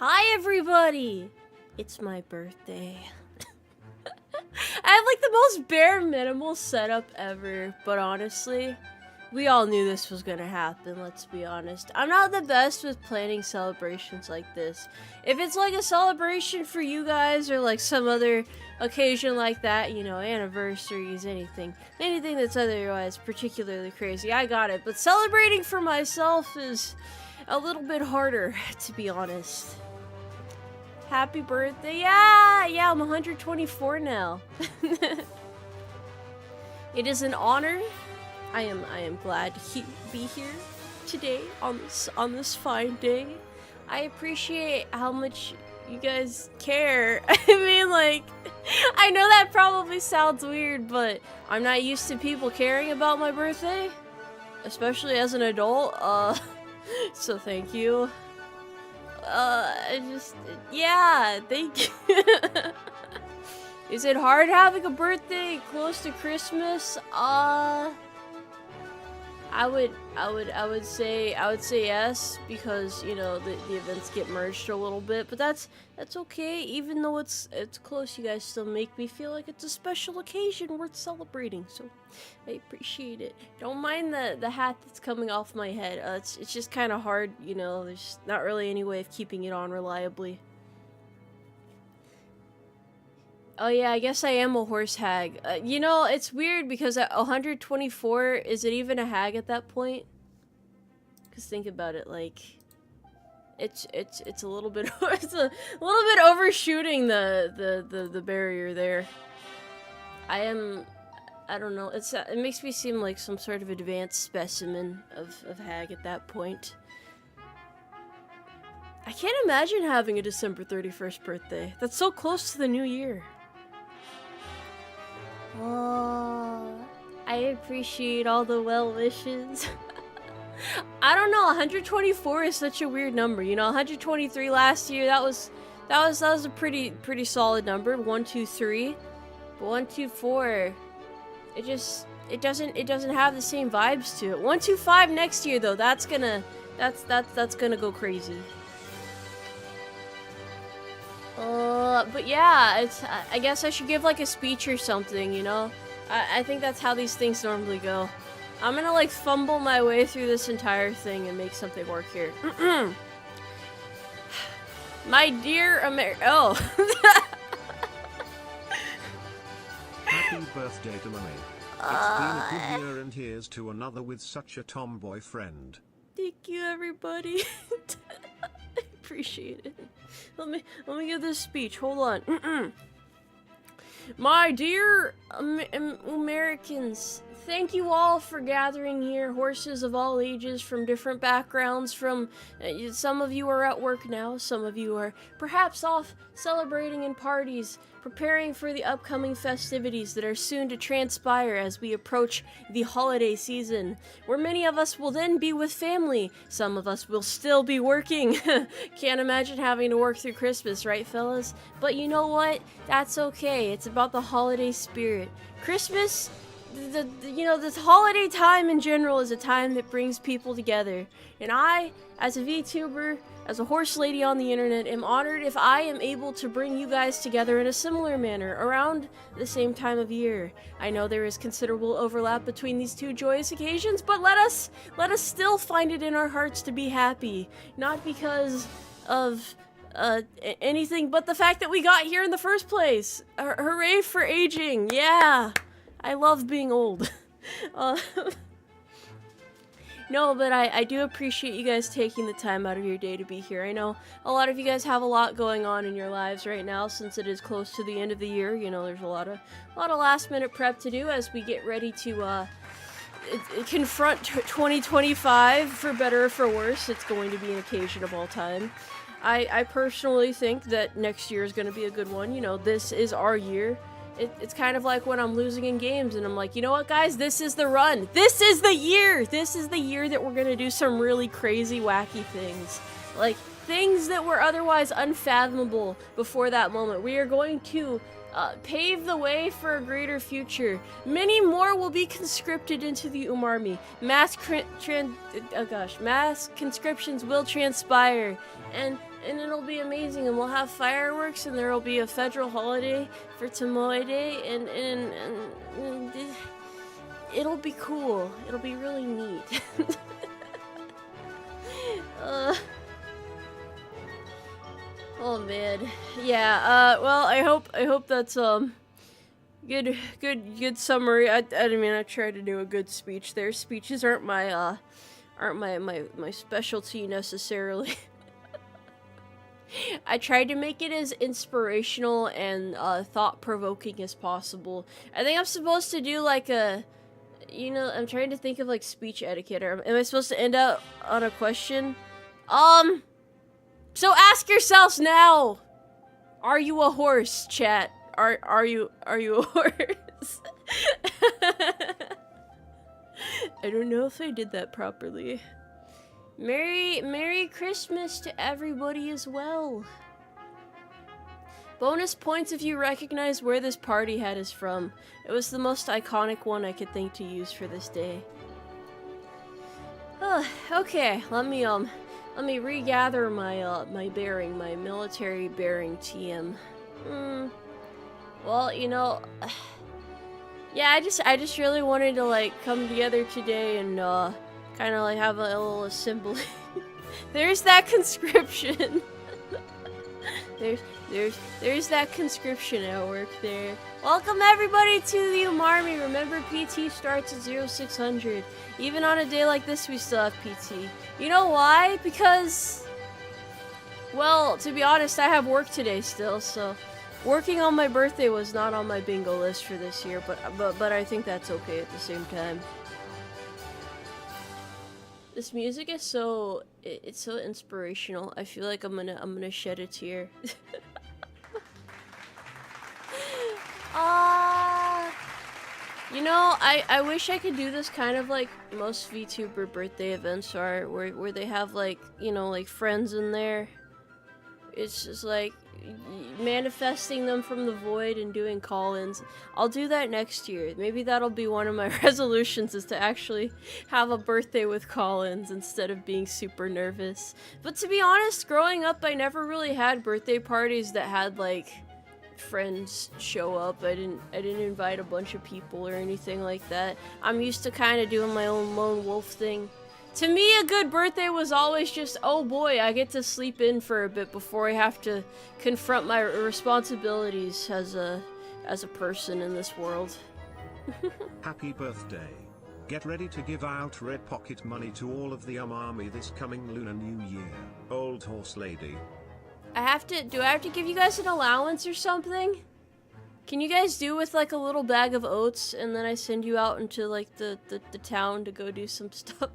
Hi everybody! It's my birthday. I have like the most bare minimal setup ever, but honestly, we all knew this was gonna happen, let's be honest. I'm not the best with planning celebrations like this. If it's like a celebration for you guys or like some other occasion like that, you know, anniversaries, anything that's otherwise particularly crazy, I got it. But celebrating for myself is a little bit harder, to be honest. Happy birthday. Yeah, I'm 124 now. It is an honor. I am glad to be here today on this fine day. I appreciate how much you guys care. I mean, like, I know that probably sounds weird, but I'm not used to people caring about my birthday, especially as an adult. So thank you. Yeah, thank you. Is it hard having a birthday close to Christmas? I would say yes, because you know the events get merged a little bit, but that's okay. Even though it's close, you guys still make me feel like it's a special occasion worth celebrating. So I appreciate it. Don't mind the hat that's coming off my head. It's just kind of hard, you know. There's not really any way of keeping it on reliably. Oh yeah, I guess I am a horse hag. You know, it's weird because at 124, is it even a hag at that point? Cause think about it, like, it's a little bit it's a little bit overshooting the barrier there. I don't know. It makes me seem like some sort of advanced specimen of hag at that point. I can't imagine having a December 31st birthday. That's so close to the new year. Oh, I appreciate all the well wishes. I don't know, 124 is such a weird number. You know, 123 last year, that was a pretty solid number. 123, but 124, it doesn't have the same vibes to it. 125 next year though, that's gonna go crazy. But yeah, I guess I should give like a speech or something, you know? I think that's how these things normally go. I'm gonna like fumble my way through this entire thing and make something work here. My dear oh. Happy birthday to Tomoe. It's been a good year, and here's to another with such a tomboy friend. Thank you, everybody. I appreciate it. Let me give this speech. Hold on. My dear Americans, thank you all for gathering here. Horses of all ages, from different backgrounds. From some of you are at work now. Some of you are perhaps off celebrating in parties, preparing for the upcoming festivities that are soon to transpire as we approach the holiday season, where many of us will then be with family. Some of us will still be working. Can't imagine having to work through Christmas, right, fellas? But you know what? That's okay. It's about the holiday spirit. Christmas, you know, this holiday time in general is a time that brings people together. And I, as a VTuber, as a horse lady on the internet, am honored if I am able to bring you guys together in a similar manner around the same time of year. I know there is considerable overlap between these two joyous occasions, but let us still find it in our hearts to be happy, not because of anything but the fact that we got here in the first place. Hooray for aging! Yeah, I love being old. No, but I do appreciate you guys taking the time out of your day to be here. I know a lot of you guys have a lot going on in your lives right now, since it is close to the end of the year. You know, there's a lot of last minute prep to do as we get ready to confront 2025, for better or for worse. It's going to be an occasion of all time. I personally think that next year is going to be a good one. You know, this is our year. It's kind of like when I'm losing in games and I'm like, you know what, guys? This is the run. This is the year. This is the year that we're going to do some really crazy, wacky things. Like, things that were otherwise unfathomable before that moment. We are going to pave the way for a greater future. Many more will be conscripted into the Umarmy. Mass conscriptions will transpire. And and it'll be amazing, and we'll have fireworks, and there'll be a federal holiday for Tomoe Day, and it'll be cool. It'll be really neat. Oh man, yeah. Well, I hope that's good summary. I mean, I tried to do a good speech there. Speeches aren't my specialty necessarily. I tried to make it as inspirational and thought-provoking as possible. I think I'm supposed to do like a, I'm trying to think of like speech etiquette. Am I supposed to end out on a question? So ask yourselves now. Are you a horse, chat? Are you a horse? I don't know if I did that properly. Merry Christmas to everybody as well. Bonus points if you recognize where this party hat is from. It was the most iconic one I could think to use for this day. Okay, let me regather my my bearing, my military bearing TM. Well, yeah, I just really wanted to like come together today and kind of like have a little assembly. There's that conscription. There's that conscription at work there. Welcome everybody to the Umarmy. Remember, PT starts at 0600. Even on a day like this, we still have PT. You know why? Because, well, to be honest, I have work today still, so working on my birthday was not on my bingo list for this year, but I think that's okay at the same time. This music is it's so inspirational. I feel like I'm gonna shed a tear. I wish I could do this kind of like most VTuber birthday events are, where they have like, like friends in there. It's just like manifesting them from the void and doing call-ins. I'll do that next year. Maybe that'll be one of my resolutions, is to actually have a birthday with call-ins instead of being super nervous. But to be honest, growing up, I never really had birthday parties that had like friends show up. I didn't invite a bunch of people or anything like that. I'm used to kind of doing my own lone wolf thing. To me, a good birthday was always just, oh boy, I get to sleep in for a bit before I have to confront my responsibilities as a person in this world. Happy birthday. Get ready to give out red pocket money to all of the Umarmy this coming Lunar New Year. Old horse lady. Do I have to give you guys an allowance or something? Can you guys do with like a little bag of oats and then I send you out into like the town to go do some stuff?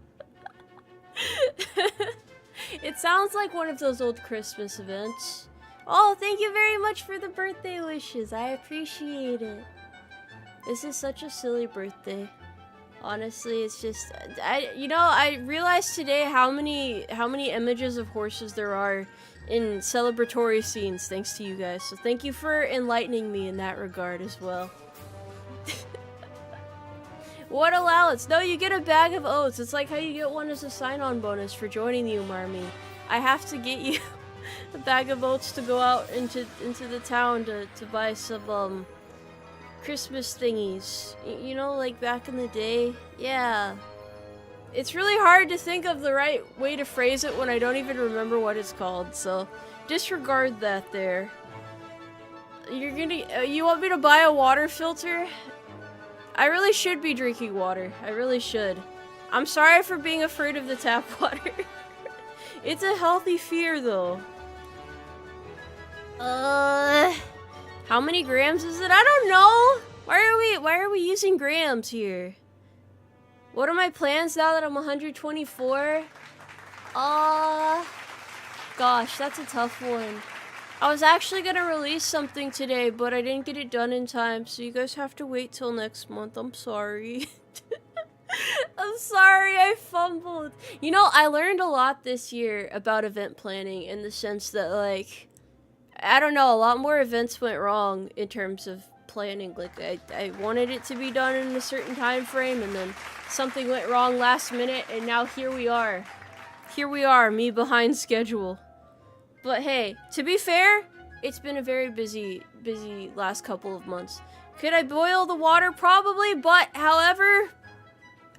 It sounds like one of those old Christmas events. Oh, thank you very much for the birthday wishes. I appreciate it. This is such a silly birthday. Honestly, it's just I realized today how many images of horses there are in celebratory scenes thanks to you guys. So thank you for enlightening me in that regard as well. What allowance? No, you get a bag of oats. It's like how you get one as a sign-on bonus for joining the Umarmy. I have to get you a bag of oats to go out into the town to buy some Christmas thingies. Like back in the day. Yeah. It's really hard to think of the right way to phrase it when I don't even remember what it's called, so disregard that there. You want me to buy a water filter? I really should be drinking water. I really should. I'm sorry for being afraid of the tap water. It's a healthy fear, though. How many grams is it? I don't know. Why are we using grams here? What are my plans now that I'm 124? Gosh, that's a tough one. I was actually gonna release something today, but I didn't get it done in time, so you guys have to wait till next month. I'm sorry. I'm sorry, I fumbled. I learned a lot this year about event planning in the sense that, like, I don't know, a lot more events went wrong in terms of planning. Like, I wanted it to be done in a certain time frame, and then something went wrong last minute, and now here we are. Here we are, me behind schedule. But hey, to be fair, it's been a very busy last couple of months. Could I boil the water? Probably, but however,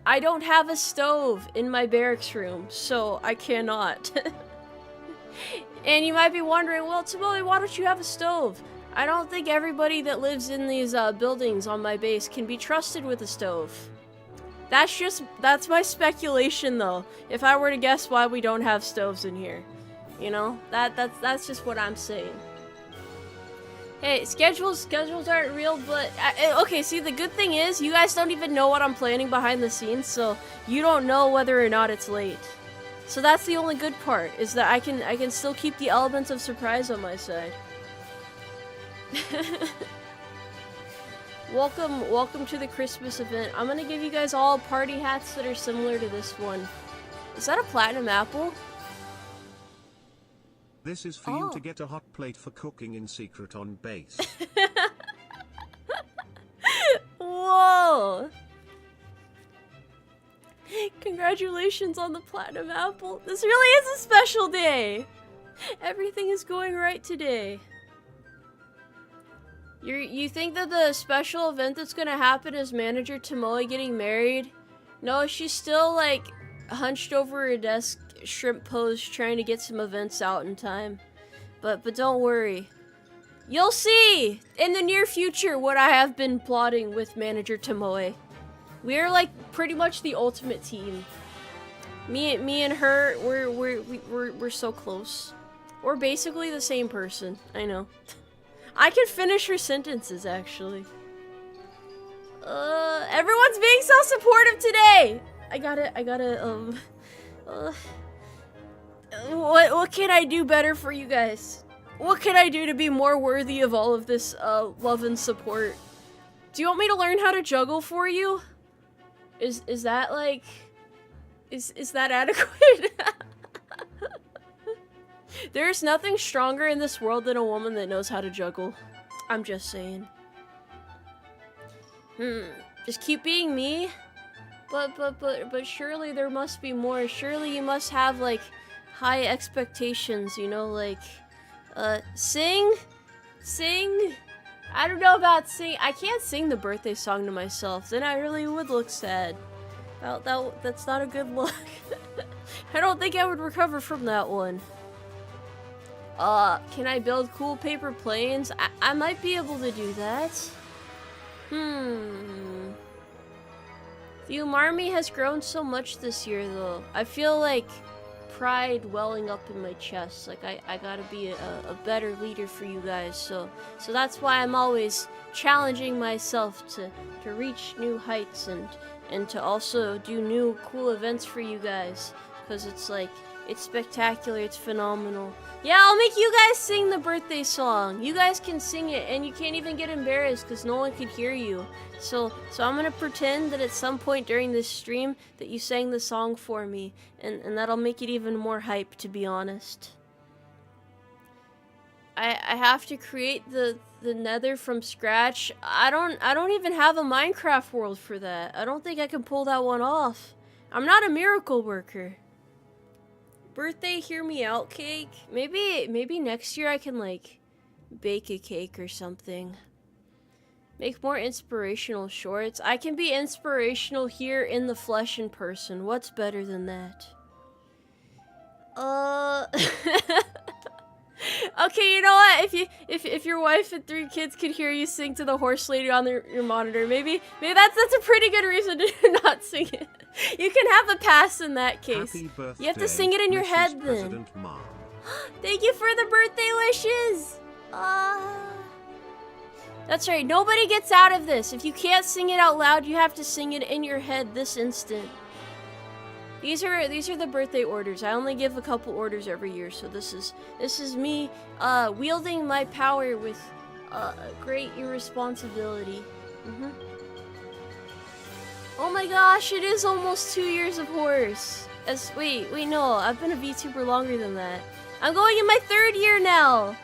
I don't have a stove in my barracks room, so I cannot. And you might be wondering, well, Tomoe, why don't you have a stove? I don't think everybody that lives in these buildings on my base can be trusted with a stove. That's my speculation, though. If I were to guess why we don't have stoves in here, you know, that's just what I'm saying. Hey, schedules aren't real, but okay. See, the good thing is, you guys don't even know what I'm planning behind the scenes, so you don't know whether or not it's late. So that's the only good part, is that I can still keep the elements of surprise on my side. Welcome to the Christmas event. I'm gonna give you guys all party hats that are similar to this one. Is that a platinum apple? This is for you to get a hot plate for cooking in secret on base. Whoa! Congratulations on the platinum apple. This really is a special day. Everything is going right today. You think that the special event that's gonna happen is manager Tomoe getting married? No, she's still like hunched over her desk, shrimp pose, trying to get some events out in time. But don't worry. You'll see in the near future what I have been plotting with manager Tomoe. We are like pretty much the ultimate team. Me and her, we're so close. We're basically the same person. I know. I can finish her sentences, actually. Everyone's being so supportive today! I gotta, what can I do better for you guys? What can I do to be more worthy of all of this, love and support? Do you want me to learn how to juggle for you? Is that, like... Is that adequate? There's nothing stronger in this world than a woman that knows how to juggle. I'm just saying. Just keep being me? But surely there must be more. Surely you must have, like, high expectations, you know, like, sing? I don't know about sing. I can't sing the birthday song to myself. Then I really would look sad. That's not a good look. I don't think I would recover from that one. Can I build cool paper planes? I might be able to do that. The Umarmy has grown so much this year, though. I feel like pride welling up in my chest. Like, I gotta be a better leader for you guys. So that's why I'm always challenging myself to reach new heights and to also do new cool events for you guys. Because it's like, it's spectacular, it's phenomenal. Yeah, I'll make you guys sing the birthday song. You guys can sing it, and you can't even get embarrassed because no one could hear you. So I'm gonna pretend that at some point during this stream that you sang the song for me, and that'll make it even more hype, to be honest. I have to create the nether from scratch. I don't even have a Minecraft world for that. I don't think I can pull that one off. I'm not a miracle worker. Birthday hear me out cake? Maybe next year I can, like, bake a cake or something. Make more inspirational shorts. I can be inspirational here in the flesh in person. What's better than that? Okay, you know what? If your wife and 3 kids could hear you sing to the horse lady on your monitor, maybe that's a pretty good reason to not sing it. You can have a pass in that case. Happy birthday, you have to sing it in your head then. Thank you for the birthday wishes. That's right. Nobody gets out of this. If you can't sing it out loud, you have to sing it in your head this instant. These are the birthday orders. I only give a couple orders every year, so this is me wielding my power with great irresponsibility. Oh my gosh, it is almost 2 years of horse. Wait, no, I've been a VTuber longer than that. I'm going in my 3rd year now.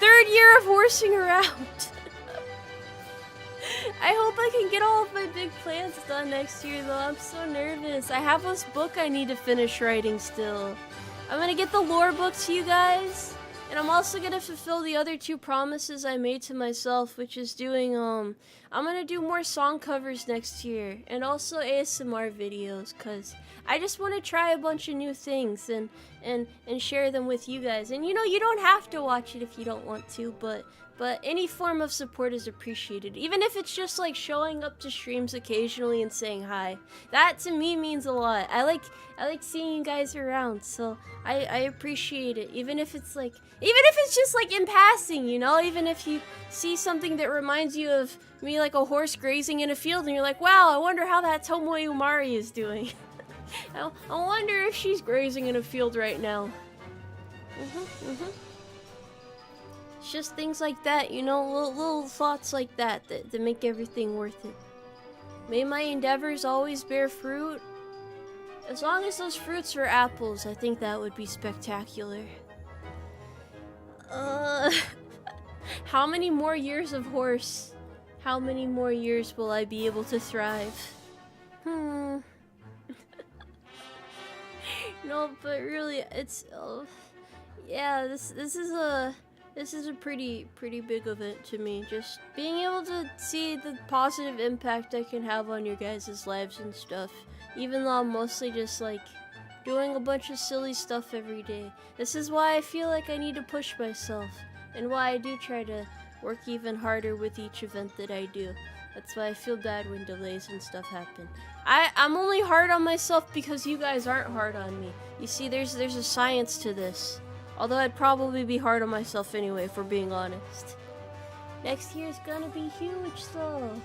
3rd year of horsing around. I hope I can get all of my big plans done next year, though. I'm so nervous. I have this book I need to finish writing still. I'm gonna get the lore book to you guys. And I'm also gonna fulfill the other 2 promises I made to myself, which is doing, I'm gonna do more song covers next year, and also ASMR videos, cause I just want to try a bunch of new things and share them with you guys. And you know, you don't have to watch it if you don't want to, but any form of support is appreciated. Even if it's just like showing up to streams occasionally and saying hi. That to me means a lot. I like seeing you guys around, so I appreciate it. Even if it's just like in passing, you know? Even if you see something that reminds you of me, like a horse grazing in a field, and you're like, wow, I wonder how that Tomoe Umari is doing. I wonder if she's grazing in a field right now. It's just things like that, you know, little thoughts like that make everything worth it. May my endeavors always bear fruit. As long as those fruits are apples, I think that would be spectacular. How many more years of horse? How many more years will I be able to thrive? No, but really, it's, yeah, this is a pretty big event to me. Just being able to see the positive impact I can have on your guys' lives and stuff. Even though I'm mostly just like doing a bunch of silly stuff every day. This is why I feel like I need to push myself, and why I do try to work even harder with each event that I do. That's why I feel bad when delays and stuff happen. I'm only hard on myself because you guys aren't hard on me. You see, there's a science to this. Although I'd probably be hard on myself anyway, if we're being honest. Next year's gonna be huge though.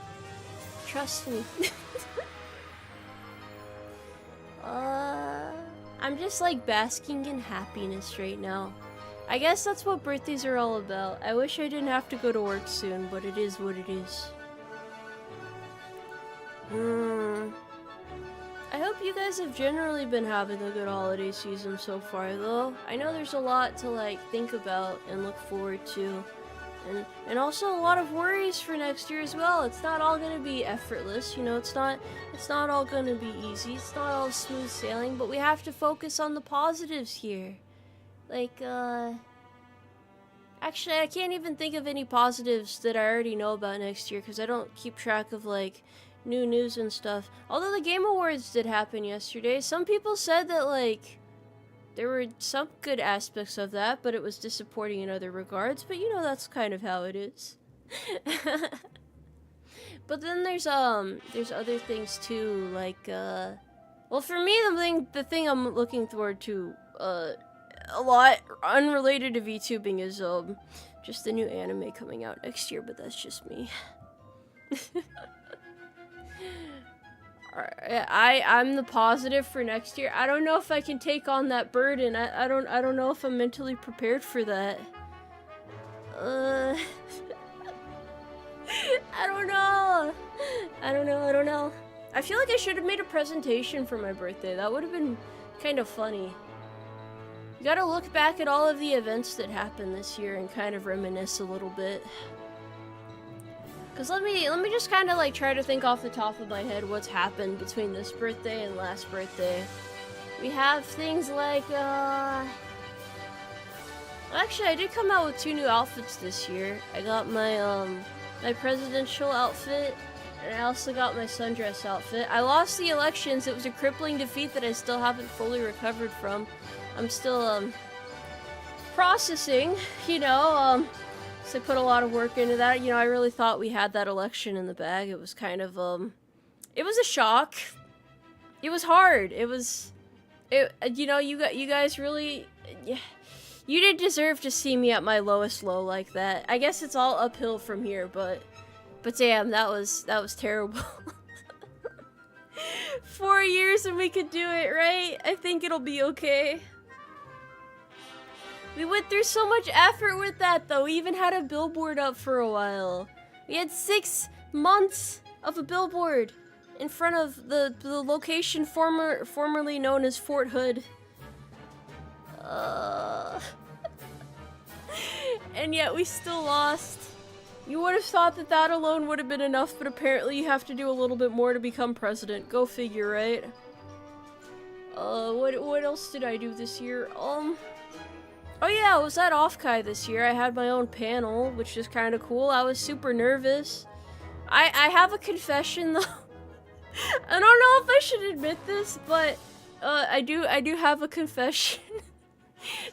Trust me. I'm just like basking in happiness right now. I guess that's what birthdays are all about. I wish I didn't have to go to work soon, but it is what it is. I hope you guys have generally been having a good holiday season so far, though. I know there's a lot to like think about and look forward to, and also a lot of worries for next year as well. It's not all gonna be effortless, you know. It's not all gonna be easy. It's not all smooth sailing, but we have to focus on the positives here. Like, actually, I can't even think of any positives that I already know about next year because I don't keep track of like new news and stuff. Although the Game Awards did happen yesterday, some people said that like there were some good aspects of that, but it was disappointing in other regards. But you know, that's kind of how it is. But then there's other things too, like well, for me the thing I'm looking forward to a lot unrelated to VTubing is just the new anime coming out next year, but that's just me. I'm the positive for next year. I don't know if I can take on that burden. I don't know if I'm mentally prepared for that. I don't know. I don't know. I feel like I should have made a presentation for my birthday. That would have been kind of funny. You gotta look back at all of the events that happened this year and kind of reminisce a little bit. Cause let me just kind of like try to think off the top of my head what's happened between this birthday and last birthday. We have things like actually I did come out with 2 new outfits this year. I got my my presidential outfit, and I also got my sundress outfit. I lost the elections. It was a crippling defeat that I still haven't fully recovered from. I'm still processing, you know, so I put a lot of work into that. You know, I really thought we had that election in the bag. It was kind of it was a shock. It was hard. You know, you guys really, yeah, you didn't deserve to see me at my lowest low like that. I guess it's all uphill from here, but damn, that was terrible. 4 years and we could do it, right? I think it'll be okay. We went through so much effort with that, though. We even had a billboard up for a while. We had 6 months of a billboard in front of the location formerly known as Fort Hood. And yet we still lost. You would have thought that that alone would have been enough, but apparently you have to do a little bit more to become president. Go figure, right? What else did I do this year? Oh yeah, I was at Offkai this year. I had my own panel, which is kind of cool. I was super nervous. I have a confession though. I don't know if I should admit this, but I do have a confession.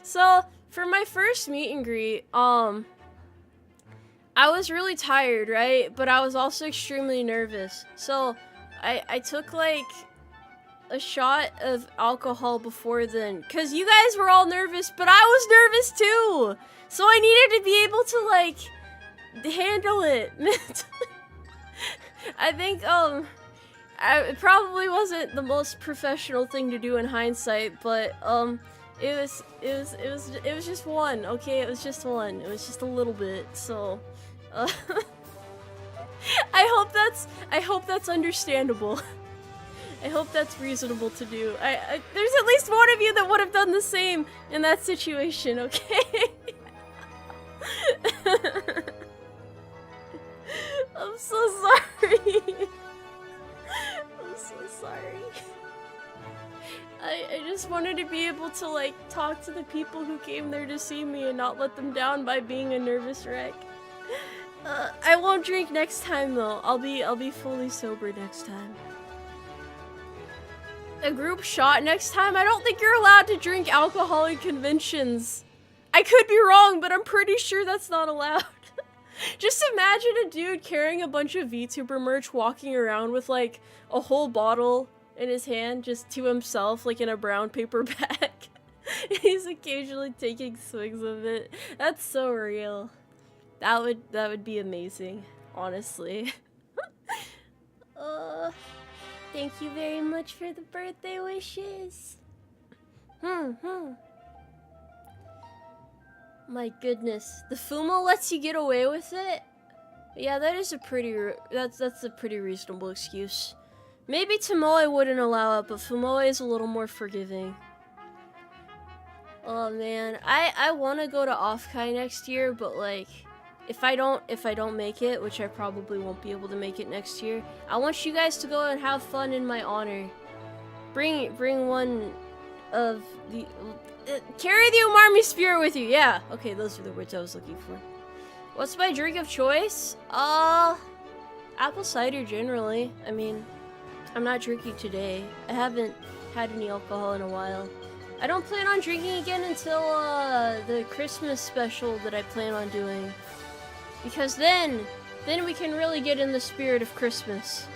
So for my first meet and greet, I was really tired, right? But I was also extremely nervous. So I took like a shot of alcohol before then, cause you guys were all nervous, but I was nervous too. So I needed to be able to like handle it. I think it probably wasn't the most professional thing to do in hindsight, but it was just one, okay? It was just one. It was just a little bit. So I hope that's understandable. I hope that's reasonable to do. There's at least one of you that would have done the same in that situation, okay? I'm so sorry. I'm so sorry. I just wanted to be able to like talk to the people who came there to see me and not let them down by being a nervous wreck. I won't drink next time though. I'll be fully sober next time. A group shot next time? I don't think you're allowed to drink alcohol in conventions. I could be wrong, but I'm pretty sure that's not allowed. Just imagine a dude carrying a bunch of VTuber merch walking around with like a whole bottle in his hand just to himself, like in a brown paper bag. He's occasionally taking swigs of it. That's so real. That would be amazing, honestly. Thank you very much for the birthday wishes. My goodness, the Fumo lets you get away with it? Yeah, that is a pretty that's a pretty reasonable excuse. Maybe Tomoe wouldn't allow it, but Fumoe is a little more forgiving. Oh man, I want to go to Offkai next year, but like if I don't make it, which I probably won't be able to make it next year, I want you guys to go and have fun in my honor. Bring one of the carry the Umarmy spirit with you. Yeah. Okay, those are the words I was looking for. What's my drink of choice? Apple cider generally. I mean, I'm not drinking today. I haven't had any alcohol in a while. I don't plan on drinking again until the Christmas special that I plan on doing. Because then we can really get in the spirit of Christmas.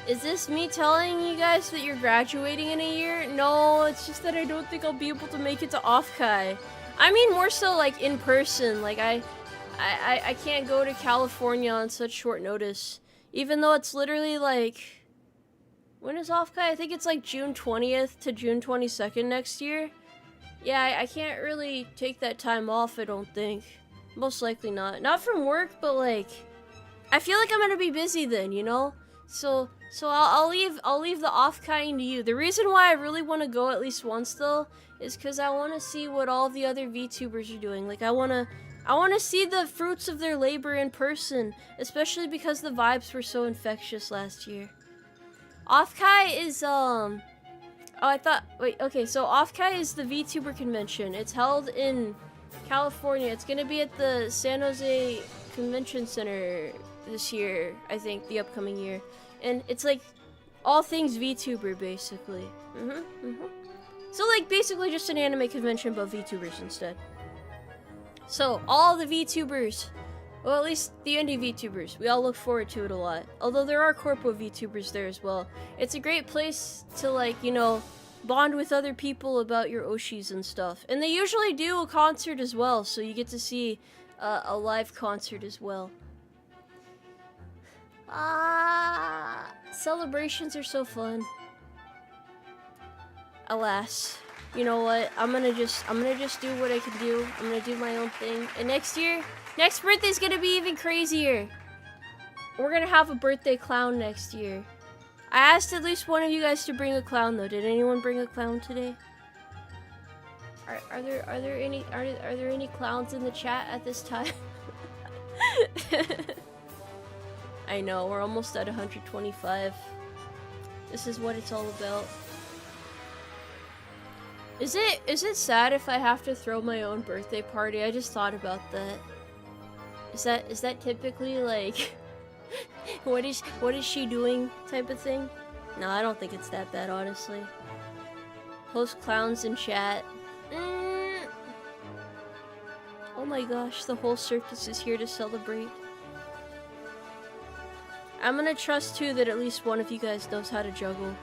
Is this me telling you guys that you're graduating in a year? No, it's just that I don't think I'll be able to make it to Offkai. I mean more so like in person. Like I can't go to California on such short notice. Even though it's literally like, when is Offkai? I think it's like June 20th to June 22nd next year. Yeah, I can't really take that time off, I don't think. Most likely not. Not from work, but like, I feel like I'm gonna be busy then, you know? So I'll leave the Offkai to you. The reason why I really want to go at least once though is because I want to see what all the other VTubers are doing. Like I want to see the fruits of their labor in person, especially because the vibes were so infectious last year. Offkai is so Offkai is the VTuber convention. It's held in California. It's gonna be at the San Jose Convention Center this year, I think, the upcoming year. And it's like all things VTuber, basically. So like basically just an anime convention, but VTubers instead. So all the VTubers, well at least the indie VTubers, we all look forward to it a lot. Although there are corpo VTubers there as well. It's a great place to like, you know, bond with other people about your Oshis and stuff. And they usually do a concert as well, so you get to see a live concert as well. Celebrations are so fun. Alas, you know what? I'm gonna just do what I can do. I'm gonna do my own thing. And next birthday's gonna be even crazier. We're gonna have a birthday clown next year. I asked at least one of you guys to bring a clown though. Did anyone bring a clown today? Are there any clowns in the chat at this time? I know, we're almost at 125. This is what it's all about. Is it sad if I have to throw my own birthday party? I just thought about that. Is that typically like what is she doing type of thing? No, I don't think it's that bad, honestly. Post clowns in chat. Oh my gosh, the whole circus is here to celebrate. I'm gonna trust too that at least one of you guys knows how to juggle.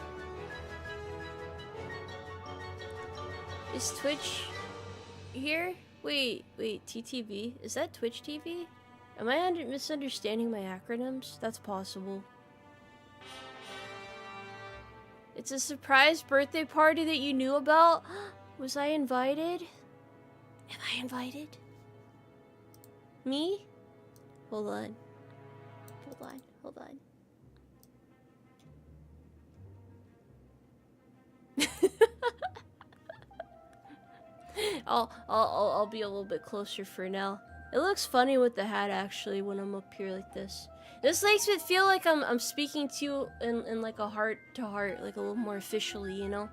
Is Twitch here? Wait, TTV? Is that Twitch TV? Am I misunderstanding my acronyms? That's possible. It's a surprise birthday party that you knew about? Was I invited? Am I invited? Me? Hold on. Hold on. I'll be a little bit closer for now. It looks funny with the hat actually when I'm up here like this. This makes it feel like I'm speaking to you in like a heart to heart, like a little more officially, you know?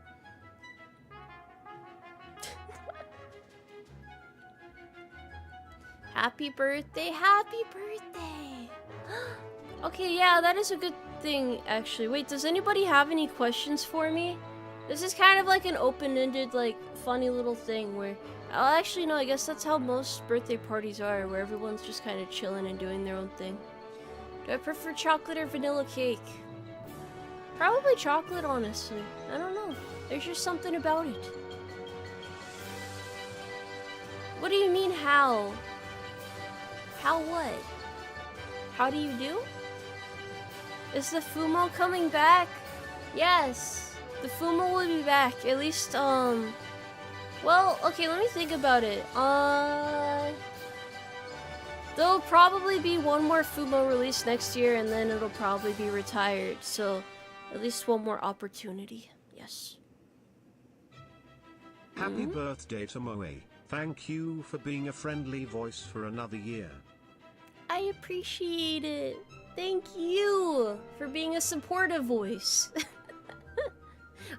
Happy birthday, happy birthday! Okay, yeah, that is a good thing actually. Wait, does anybody have any questions for me? This is kind of like an open-ended, like, funny little thing where... actually, no, I guess that's how most birthday parties are, where everyone's just kind of chilling and doing their own thing. Do I prefer chocolate or vanilla cake? Probably chocolate, honestly. I don't know. There's just something about it. What do you mean, how? How what? How do you do? Is the Fumo coming back? Yes. The Fumo will be back, at least, well, okay, let me think about it. There'll probably be one more Fumo release next year, and then it'll probably be retired, so at least one more opportunity, yes. Happy birthday, Tomoe. Thank you for being a friendly voice for another year. I appreciate it. Thank you for being a supportive voice.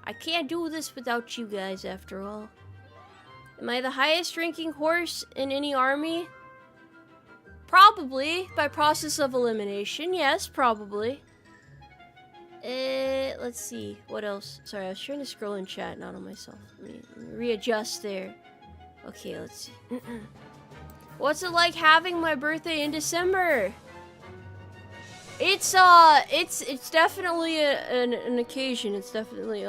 I can't do this without you guys, after all. Am I the highest ranking horse in any army? Probably, by process of elimination. Yes, probably. Let's see. What else? Sorry, I was trying to scroll in chat, not on myself. Let me readjust there. Okay, let's see. What's it like having my birthday in December? It's definitely an occasion. It's definitely,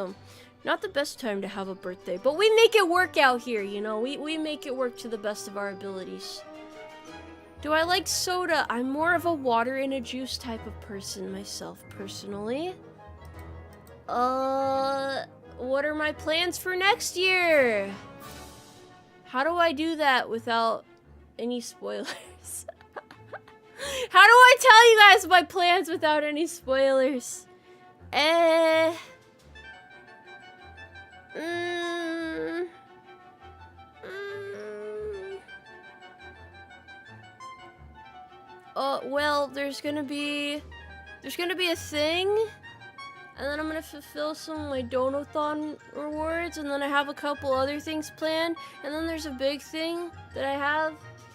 not the best time to have a birthday, but we make it work out here, you know? We make it work to the best of our abilities. Do I like soda? I'm more of a water in a juice type of person myself, personally. What are my plans for next year? How do I do that without any spoilers? How do I tell you guys my plans without any spoilers? Well, there's gonna be a thing, and then I'm gonna fulfill some of my Donathon rewards, and then I have a couple other things planned, and then there's a big thing that I have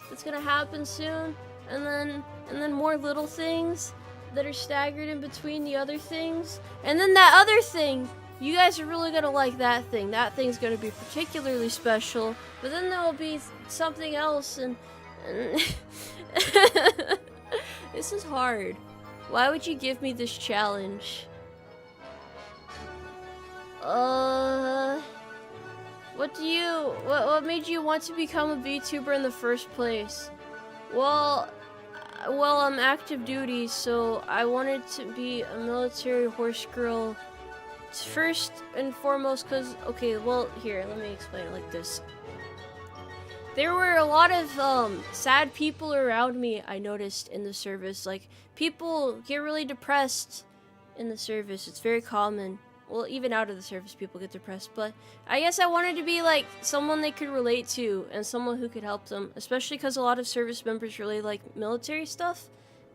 that's gonna happen soon, and then more little things that are staggered in between the other things, and then that other thing. You guys are really gonna like that thing. That thing's gonna be particularly special, but then there will be something else, and this is hard. Why would you give me this challenge? What made you want to become a VTuber in the first place? Well, I'm active duty, so I wanted to be a military horse girl first and foremost because, okay, well, here, let me explain it like this. There were a lot of sad people around me, I noticed, in the service. Like, people get really depressed in the service. It's very common. Well, even out of the service, people get depressed. But I guess I wanted to be, like, someone they could relate to and someone who could help them. Especially because a lot of service members really like military stuff.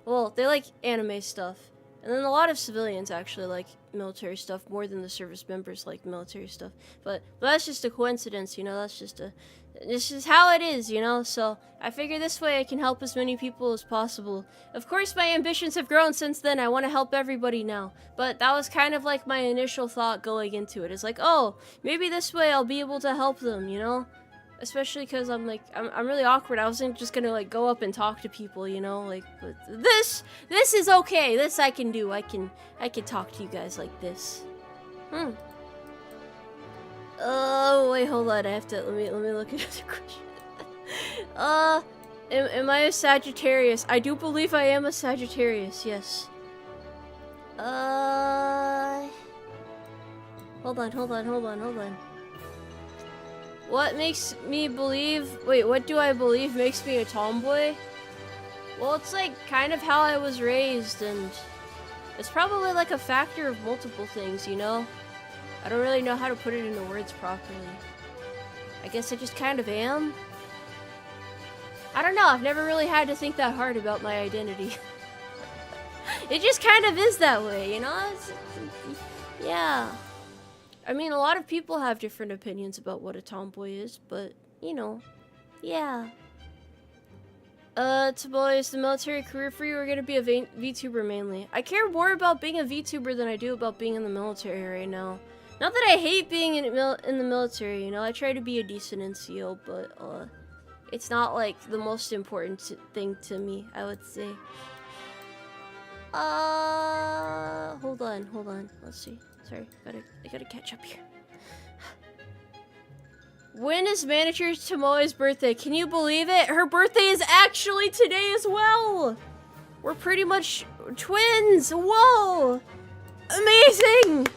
Well, they like anime stuff. And then a lot of civilians actually like military stuff more than the service members like military stuff. But that's just a coincidence, you know, this is how it is, you know, so I figure this way I can help as many people as possible. Of course, my ambitions have grown since then. I want to help everybody now. But that was kind of like my initial thought going into it. It's like, oh, maybe this way I'll be able to help them, you know? Especially because I'm really awkward. I wasn't just gonna like go up and talk to people, you know, like, but this is okay. This I can do. I can talk to you guys like this. Oh wait, hold on. I have to let me look at the question. Am I a Sagittarius? I do believe I am a Sagittarius. Yes. Hold on. What makes me believe... Wait, what do I believe makes me a tomboy? Well, it's like kind of how I was raised, and it's probably like a factor of multiple things, you know? I don't really know how to put it into words properly. I guess I just kind of am? I don't know, I've never really had to think that hard about my identity. It just kind of is that way, you know? Yeah. I mean, a lot of people have different opinions about what a tomboy is, but, you know, yeah. Tomoe, is the military career for you or gonna be a VTuber mainly? I care more about being a VTuber than I do about being in the military right now. Not that I hate being in the military, you know, I try to be a decent NCO, but, it's not, like, the most important thing to me, I would say. Hold on, let's see. Sorry, I gotta catch up here. When is manager Tomoe's birthday? Can you believe it? Her birthday is actually today as well! We're pretty much twins! Whoa! Amazing!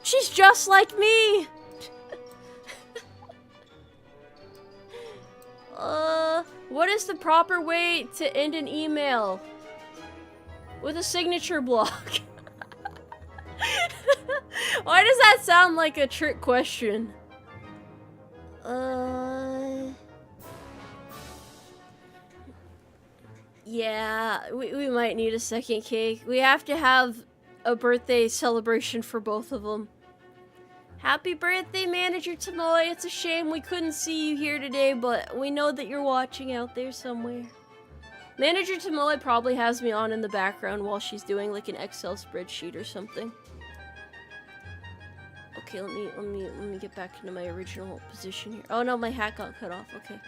She's just like me! What is the proper way to end an email? With a signature block. Why does that sound like a trick question? Yeah, we might need a second cake. We have to have a birthday celebration for both of them. Happy birthday, Manager Tomoe. It's a shame we couldn't see you here today, but we know that you're watching out there somewhere. Manager Tomoe probably has me on in the background while she's doing like an Excel spreadsheet or something. Okay, let me get back into my original position here. Oh no, my hat got cut off. Okay.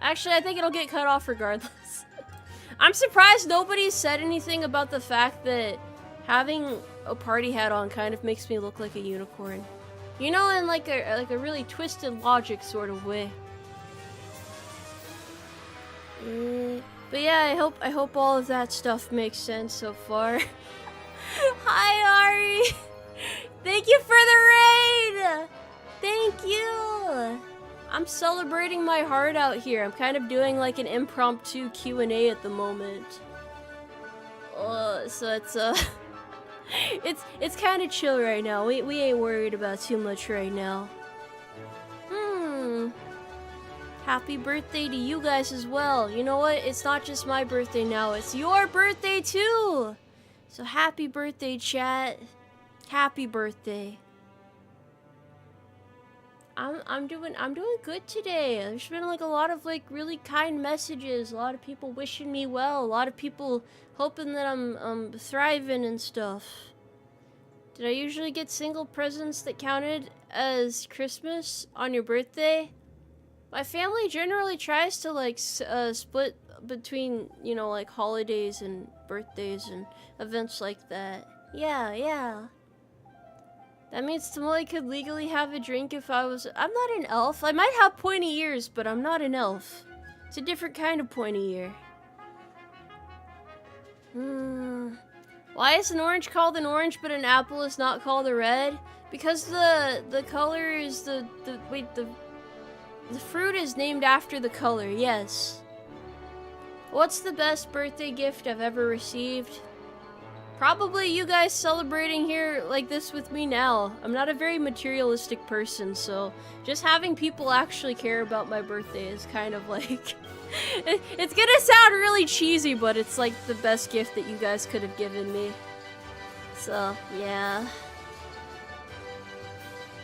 Actually, I think it'll get cut off regardless. I'm surprised nobody said anything about the fact that having a party hat on kind of makes me look like a unicorn. You know, in like a really twisted logic sort of way. But yeah, I hope all of that stuff makes sense so far. Hi, Ari! Thank you for the raid! Thank you! I'm celebrating my heart out here. I'm kind of doing like an impromptu QA at the moment. So it's kind of chill right now. We ain't worried about too much right now. Happy birthday to you guys as well. You know what? It's not just my birthday now. It's your birthday too. So happy birthday, chat. Happy birthday. I'm doing good today. There's been like a lot of like really kind messages. A lot of people wishing me well. A lot of people hoping that I'm thriving and stuff. Did I usually get single presents that counted as Christmas on your birthday? My family generally tries to like split between, you know, like holidays and birthdays and events like that. Yeah. That means Tomoe could legally have a drink if I'm not an elf. I might have pointy ears, but I'm not an elf. It's a different kind of pointy ear. Why is an orange called an orange, but an apple is not called a red? Because the color is the fruit is named after the color, yes. What's the best birthday gift I've ever received? Probably you guys celebrating here like this with me now. I'm not a very materialistic person, so just having people actually care about my birthday is kind of like... it's gonna sound really cheesy, but it's like the best gift that you guys could have given me. So, yeah.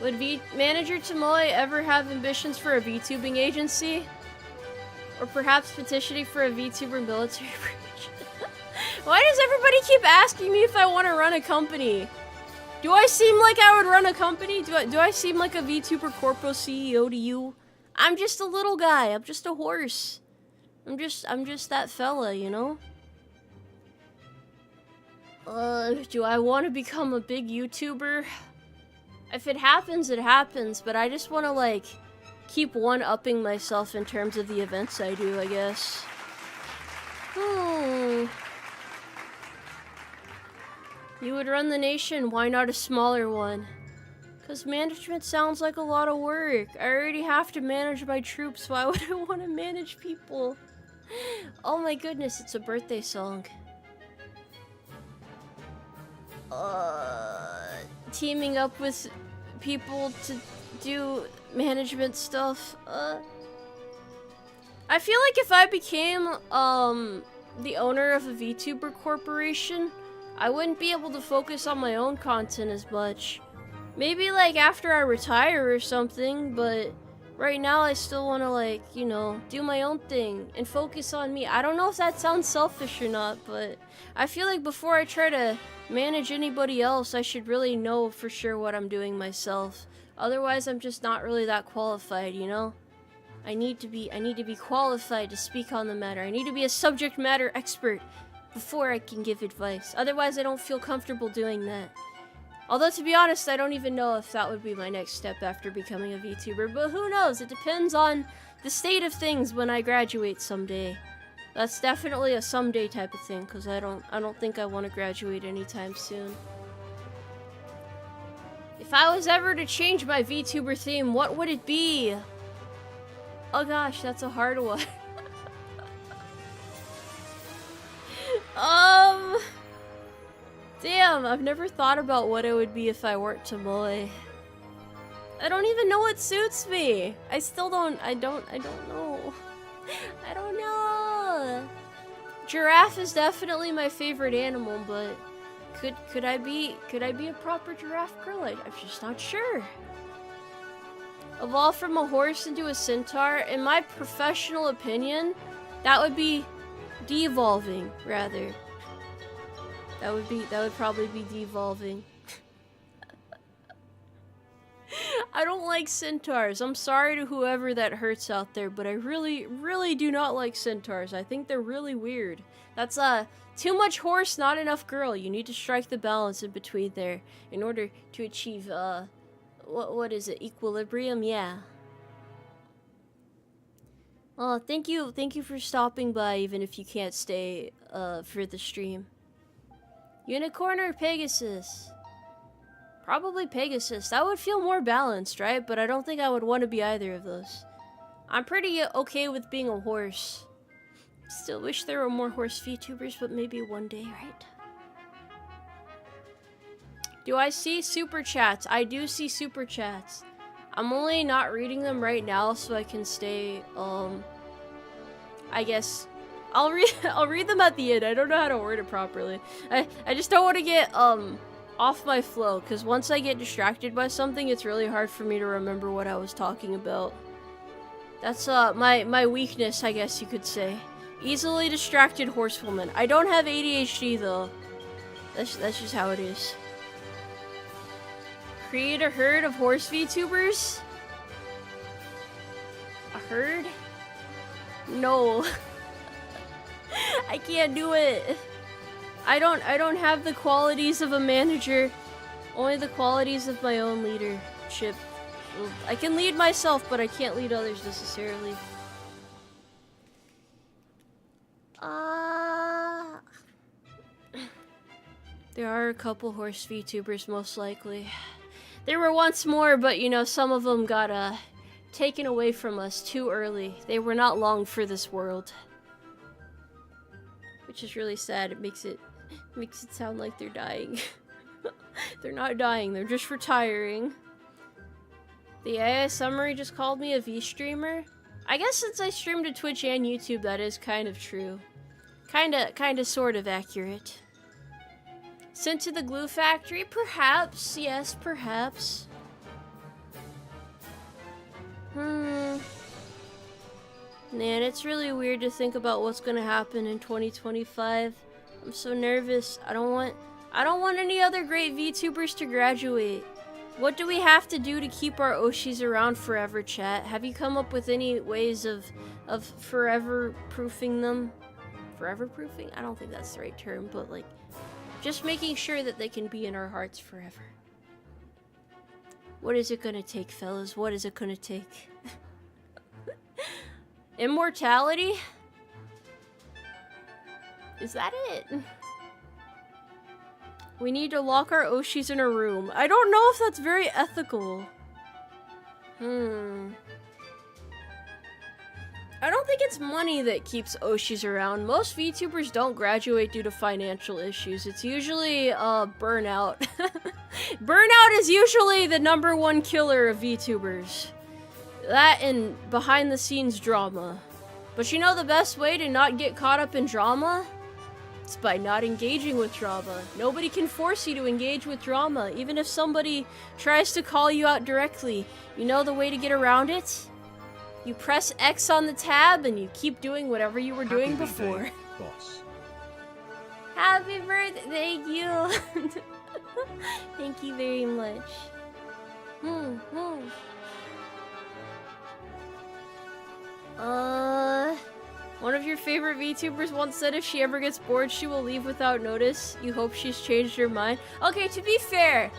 Would Manager Tomoe ever have ambitions for a Vtubing agency? Or perhaps petitioning for a Vtuber military branch? Why does everybody keep asking me if I want to run a company? Do I seem like I would run a company? Do I seem like a Vtuber Corpo CEO to you? I'm just a little guy. I'm just a horse. I'm just that fella, you know? Do I want to become a big YouTuber? If it happens, it happens, but I just want to, like, keep one-upping myself in terms of the events I do, I guess. You would run the nation, why not a smaller one? Because management sounds like a lot of work. I already have to manage my troops, why would I want to manage people? Oh my goodness, it's a birthday song. Teaming up with people to do management stuff. I feel like if I became, the owner of a VTuber corporation, I wouldn't be able to focus on my own content as much. Maybe, like, after I retire or something, but right now I still want to, like, you know, do my own thing and focus on me. I don't know if that sounds selfish or not, but I feel like before I try to manage anybody else, I should really know for sure what I'm doing myself. Otherwise, I'm just not really that qualified, you know? I need to be qualified to speak on the matter. I need to be a subject matter expert before I can give advice. Otherwise, I don't feel comfortable doing that. Although, to be honest, I don't even know if that would be my next step after becoming a VTuber, but who knows? It depends on the state of things when I graduate someday. That's definitely a someday type of thing, because I don't think I want to graduate anytime soon. If I was ever to change my VTuber theme, what would it be? Oh gosh, that's a hard one. Damn, I've never thought about what it would be if I weren't Tomoe. I don't even know what suits me. I don't know. I don't know. Giraffe is definitely my favorite animal, but could I be a proper giraffe girl? I'm just not sure. Evolve from a horse into a centaur, in my professional opinion, that would be devolving, rather. That would probably be devolving. I don't like centaurs. I'm sorry to whoever that hurts out there, but I really, really do not like centaurs. I think they're really weird. That's too much horse, not enough girl. You need to strike the balance in between there in order to achieve what is it? Equilibrium? Yeah. Oh, thank you for stopping by, even if you can't stay for the stream. Unicorn or Pegasus? Probably Pegasus. That would feel more balanced, right? But I don't think I would want to be either of those. I'm pretty okay with being a horse. Still wish there were more horse VTubers, but maybe one day, right? Do I see super chats? I do see super chats. I'm only not reading them right now so I can stay, I guess I'll read them at the end. I don't know how to word it properly. I just don't want to get off my flow, because once I get distracted by something, it's really hard for me to remember what I was talking about. That's my weakness, I guess you could say. Easily distracted horsewoman. I don't have ADHD though. That's just how it is. Create a herd of horse VTubers? A herd? No. I can't do it. I don't have the qualities of a manager, only the qualities of my own leadership. I can lead myself, but I can't lead others necessarily. There are a couple horse VTubers, most likely. There were once more, but you know, some of them got taken away from us too early. They were not long for this world. Which is really sad. It makes it sound like they're dying. They're not dying, they're just retiring. The AI summary just called me a V-streamer. I guess since I stream to Twitch and YouTube, that is kind of true. Kinda sort of accurate. Sent to the glue factory? Perhaps. Yes, perhaps. Man, it's really weird to think about what's gonna happen in 2025. I'm so nervous. I don't want any other great VTubers to graduate. What do we have to do to keep our Oshis around forever, chat? Have you come up with any ways of forever proofing them? Forever proofing? I don't think that's the right term, but like, just making sure that they can be in our hearts forever. What is it gonna take, fellas? What is it gonna take? Immortality? Is that it? We need to lock our Oshis in a room. I don't know if that's very ethical. I don't think it's money that keeps Oshis around. Most VTubers don't graduate due to financial issues. It's usually burnout. Burnout is usually the #1 killer of VTubers. That and behind the scenes drama. But you know the best way to not get caught up in drama? It's by not engaging with drama. Nobody can force you to engage with drama, even if somebody tries to call you out directly. You know the way to get around it? You press X on the tab and you keep doing whatever you were doing before. Birthday, boss. Happy birthday! Thank you! Thank you very much. One of your favorite VTubers once said if she ever gets bored, she will leave without notice. You hope she's changed her mind. Okay, to be fair,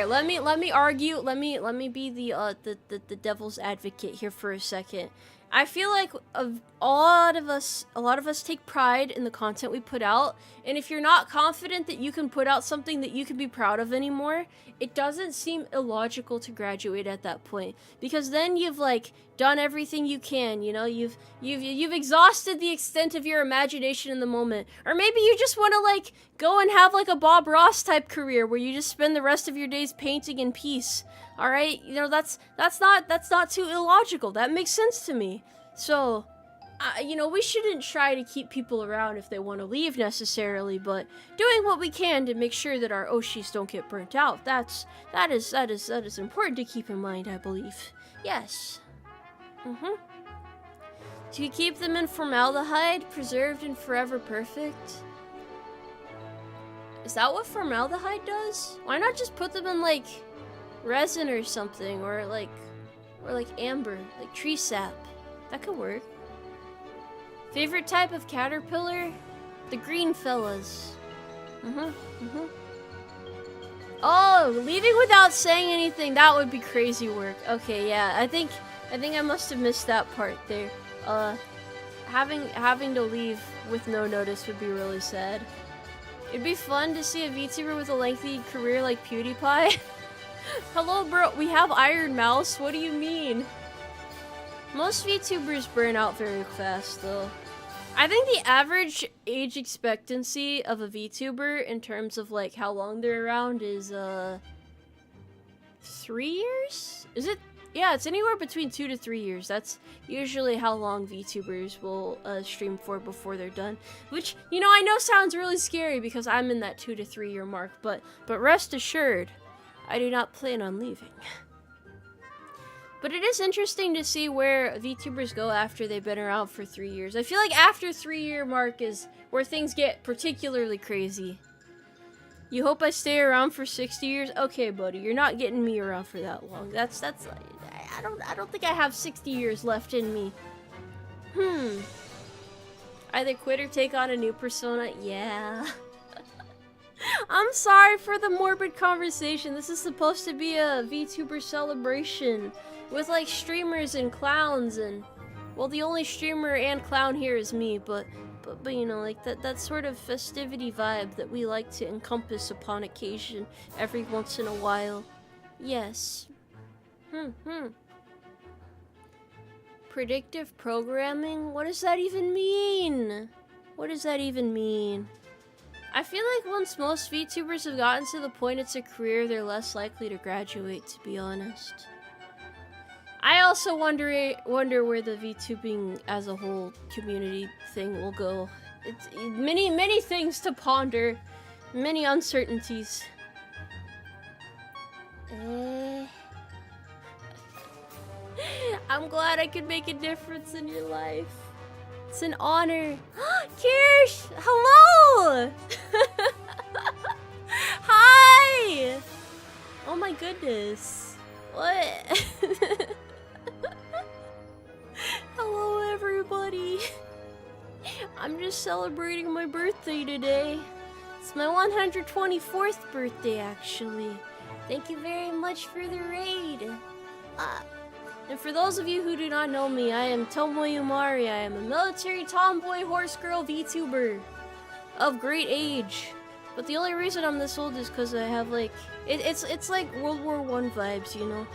let me argue. Let me be the devil's advocate here for a second. I feel like a lot of us take pride in the content we put out, and if you're not confident that you can put out something that you can be proud of anymore, it doesn't seem illogical to graduate at that point, because then you've like done everything you can, you know, you've exhausted the extent of your imagination in the moment. Or maybe you just want to like go and have like a Bob Ross type career where you just spend the rest of your days painting in peace. All right, you know, that's not too illogical. That makes sense to me. So, you know, we shouldn't try to keep people around if they want to leave necessarily, but doing what we can to make sure that our Oshis don't get burnt out. That is important to keep in mind, I believe. Yes. Do you keep them in formaldehyde, preserved and forever perfect? Is that what formaldehyde does? Why not just put them in like resin or something, or like amber, like tree sap? That could work. Favorite type of caterpillar? The green fellas. Oh, leaving without saying anything, that would be crazy work. Okay, yeah, I think I must have missed that part there. Having to leave with no notice would be really sad. It'd be fun to see a VTuber with a lengthy career like PewDiePie. Hello, bro. We have Iron Mouse. What do you mean? Most VTubers burn out very fast, though. I think the average age expectancy of a VTuber in terms of like how long they're around is 3 years? Is it? Yeah, it's anywhere between 2 to 3 years. That's usually how long VTubers will stream for before they're done. Which, you know, I know sounds really scary because I'm in that 2 to 3 year mark, but rest assured, I do not plan on leaving. But it is interesting to see where VTubers go after they've been around for 3 years. I feel like after 3-year mark is where things get particularly crazy. You hope I stay around for 60 years? Okay, buddy, you're not getting me around for that long. That's I don't think I have 60 years left in me. Either quit or take on a new persona? Yeah. I'm sorry for the morbid conversation. This is supposed to be a VTuber celebration with like streamers and clowns, and well, the only streamer and clown here is me, but you know, like that sort of festivity vibe that we like to encompass upon occasion every once in a while. Yes. Predictive programming? What does that even mean? What does that even mean? I feel like once most VTubers have gotten to the point it's a career, they're less likely to graduate, to be honest. I also wonder where the Vtubing as a whole community thing will go. It's many things to ponder. Many uncertainties. I'm glad I could make a difference in your life. It's an honor. Kirsch! Hello! Hi! Oh my goodness. What? Hello everybody. I'm just celebrating my birthday today. It's my 124th birthday actually. Thank you very much for the raid. And for those of you who do not know me, I am Tomoe Umari. I am a military tomboy horse girl VTuber of great age. But the only reason I'm this old is because I have like it's like World War I vibes, you know.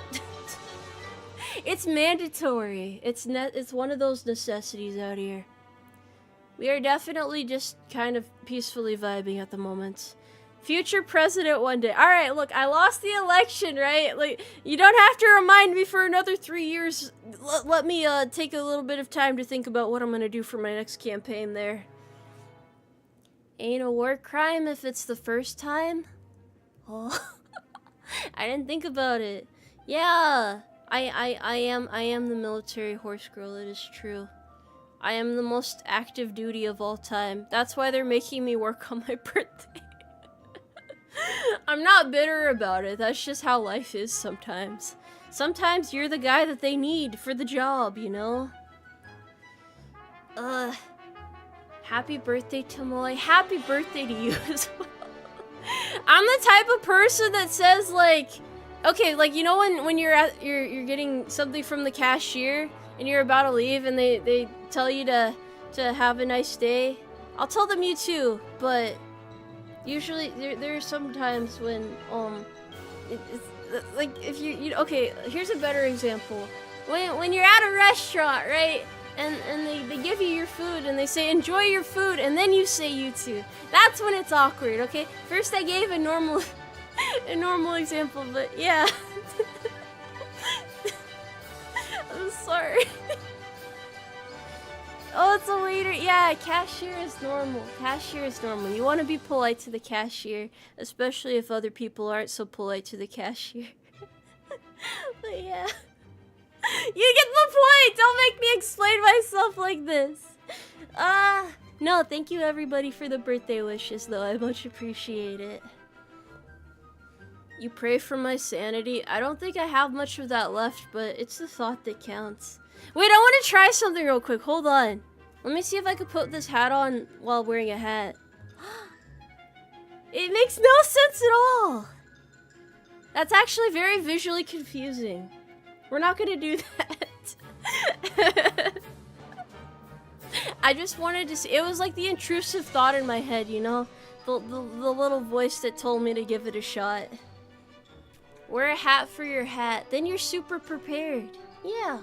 It's mandatory. It's one of those necessities out here. We are definitely just kind of peacefully vibing at the moment. Future president one day. Alright, look, I lost the election, right? Like, you don't have to remind me for another 3 years. Let me take a little bit of time to think about what I'm gonna do for my next campaign there. Ain't a war crime if it's the first time? Oh, I didn't think about it. Yeah, I am the military horse girl, it is true. I am the most active duty of all time. That's why they're making me work on my birthday. I'm not bitter about it. That's just how life is sometimes. Sometimes you're the guy that they need for the job, you know? Happy birthday, Tomoe. Happy birthday to you as well. I'm the type of person that says like, okay, like you know when you're getting something from the cashier and you're about to leave and they tell you to have a nice day. I'll tell them you too, but usually there are some times when it's like if you okay, here's a better example. When you're at a restaurant, right? And they give you your food and they say enjoy your food and then you say you too. That's when it's awkward, okay? First I gave a normal example, but yeah. I'm sorry. Oh, it's a waiter. Yeah, cashier is normal. Cashier is normal. You want to be polite to the cashier, especially if other people aren't so polite to the cashier. But yeah. You get the point! Don't make me explain myself like this. No, thank you everybody for the birthday wishes, though. I much appreciate it. You pray for my sanity? I don't think I have much of that left, but it's the thought that counts. Wait, I want to try something real quick. Hold on. Let me see if I can put this hat on while wearing a hat. It makes no sense at all. That's actually very visually confusing. We're not gonna do that. I just wanted to see. It was like the intrusive thought in my head, you know? The little voice that told me to give it a shot. Wear a hat for your hat, then you're super prepared. Yeah.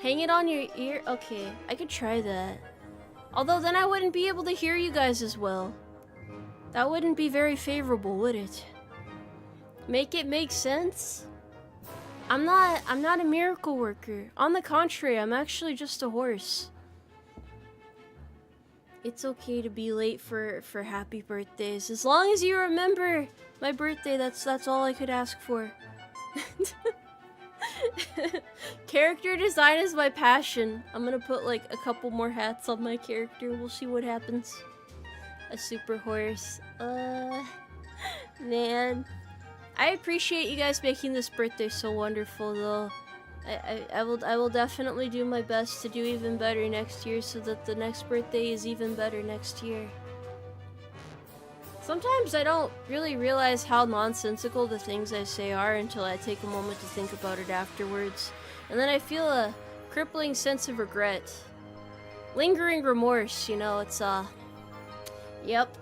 Hang it on your ear? Okay, I could try that. Although then I wouldn't be able to hear you guys as well. That wouldn't be very favorable, would it? Make it make sense? I'm not a miracle worker. On the contrary, I'm actually just a horse. It's okay to be late for happy birthdays. As long as you remember my birthday, that's all I could ask for. Character design is my passion. I'm gonna put like a couple more hats on my character. We'll see what happens. A super horse. Man. I appreciate you guys making this birthday so wonderful though. I will definitely do my best to do even better next year so that the next birthday is even better next year. Sometimes I don't really realize how nonsensical the things I say are until I take a moment to think about it afterwards. And then I feel a crippling sense of regret. Lingering remorse, you know, it's yep.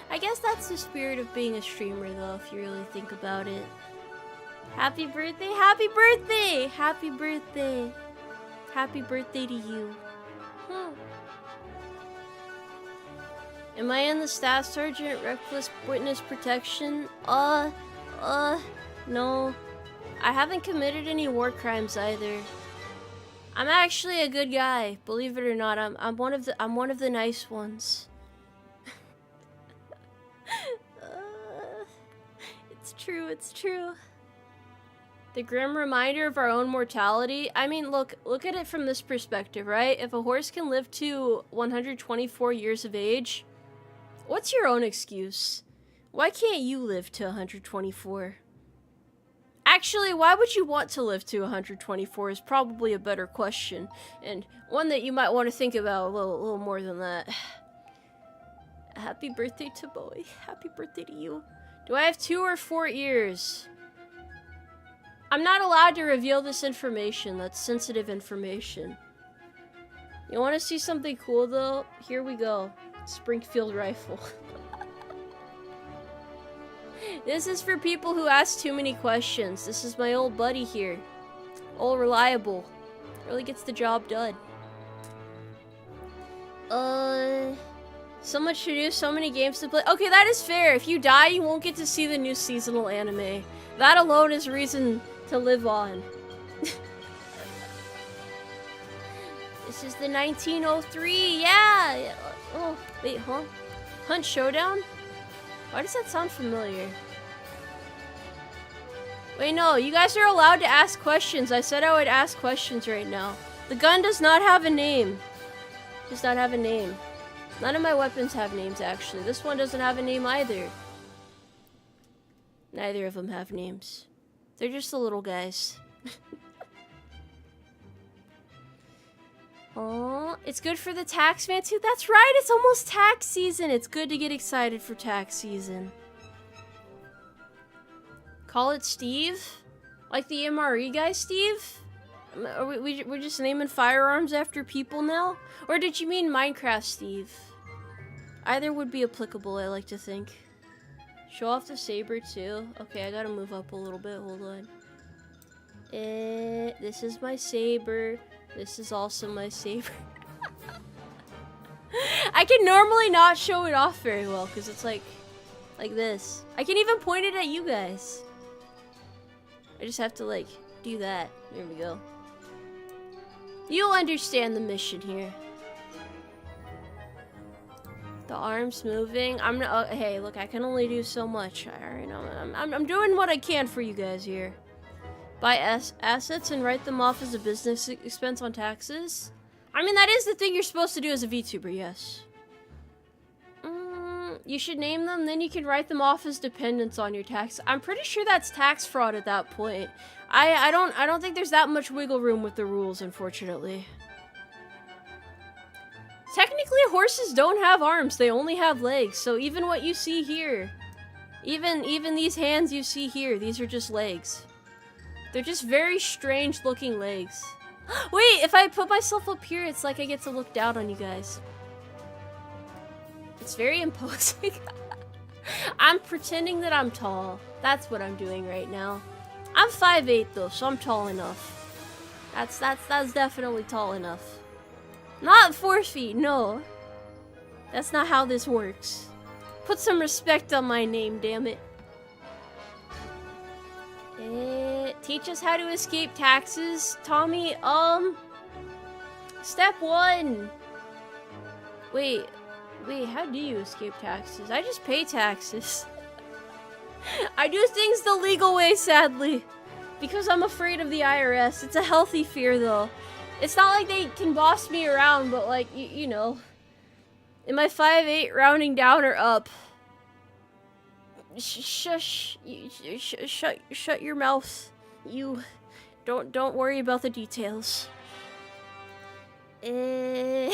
I guess that's the spirit of being a streamer though, if you really think about it. Happy birthday, happy birthday! Happy birthday. Happy birthday to you. Am I in the Staff Sergeant Reckless Witness Protection? No. I haven't committed any war crimes either. I'm actually a good guy, believe it or not. I'm one of the nice ones. It's true, it's true. The grim reminder of our own mortality. I mean, look at it from this perspective, right? If a horse can live to 124 years of age, what's your own excuse? Why can't you live to 124? Actually, why would you want to live to 124 is probably a better question, and one that you might want to think about a little more than that. Happy birthday, Tomoe. Happy birthday to you. Do I have 2 or 4 ears? I'm not allowed to reveal this information. That's sensitive information. You want to see something cool, though? Here we go. Springfield rifle. This is for people who ask too many questions. This is my old buddy here. Old reliable. Really gets the job done. So much to do, so many games to play. Okay, that is fair. If you die, you won't get to see the new seasonal anime. That alone is reason to live on. This is the 1903. Yeah. Oh, wait, huh? Hunt Showdown? Why does that sound familiar? Wait, no, you guys are allowed to ask questions. I said I would ask questions right now. The gun does not have a name. Does not have a name. None of my weapons have names, actually. This one doesn't have a name either. Neither of them have names. They're just the little guys. Oh, it's good for the tax man too. That's right, it's almost tax season. It's good to get excited for tax season. Call it Steve? Like the MRE guy, Steve? Are we're just naming firearms after people now? Or did you mean Minecraft Steve? Either would be applicable, I like to think. Show off the saber too. Okay, I gotta move up a little bit, hold on. This is my saber. This is also my saber. I can normally not show it off very well because it's like this. I can even point it at you guys. I just have to like do that. There we go. You'll understand the mission here. The arms moving. Hey, look, I can only do so much. Alright, I'm doing what I can for you guys here. Buy assets and write them off as a business expense on taxes. I mean, that is the thing you're supposed to do as a VTuber, yes. You should name them, then you can write them off as dependents on your tax. I'm pretty sure that's tax fraud at that point. I don't think there's that much wiggle room with the rules, unfortunately. Technically, horses don't have arms, they only have legs, so even what you see here, even these hands you see here, these are just legs. They're just very strange looking legs. Wait, if I put myself up here, it's like I get to look down on you guys. It's very imposing. I'm pretending that I'm tall. That's what I'm doing right now. I'm 5'8" though, so I'm tall enough. That's definitely tall enough. Not 4 feet, no. That's not how this works. Put some respect on my name, damn it. Teach us how to escape taxes, Tommy. Step 1. Wait, how do you escape taxes? I just pay taxes. I do things the legal way, sadly. Because I'm afraid of the IRS. It's a healthy fear, though. It's not like they can boss me around, but like, you know. Am I 5'8", rounding down or up? Shush. Shut your mouth. You don't worry about the details. Thank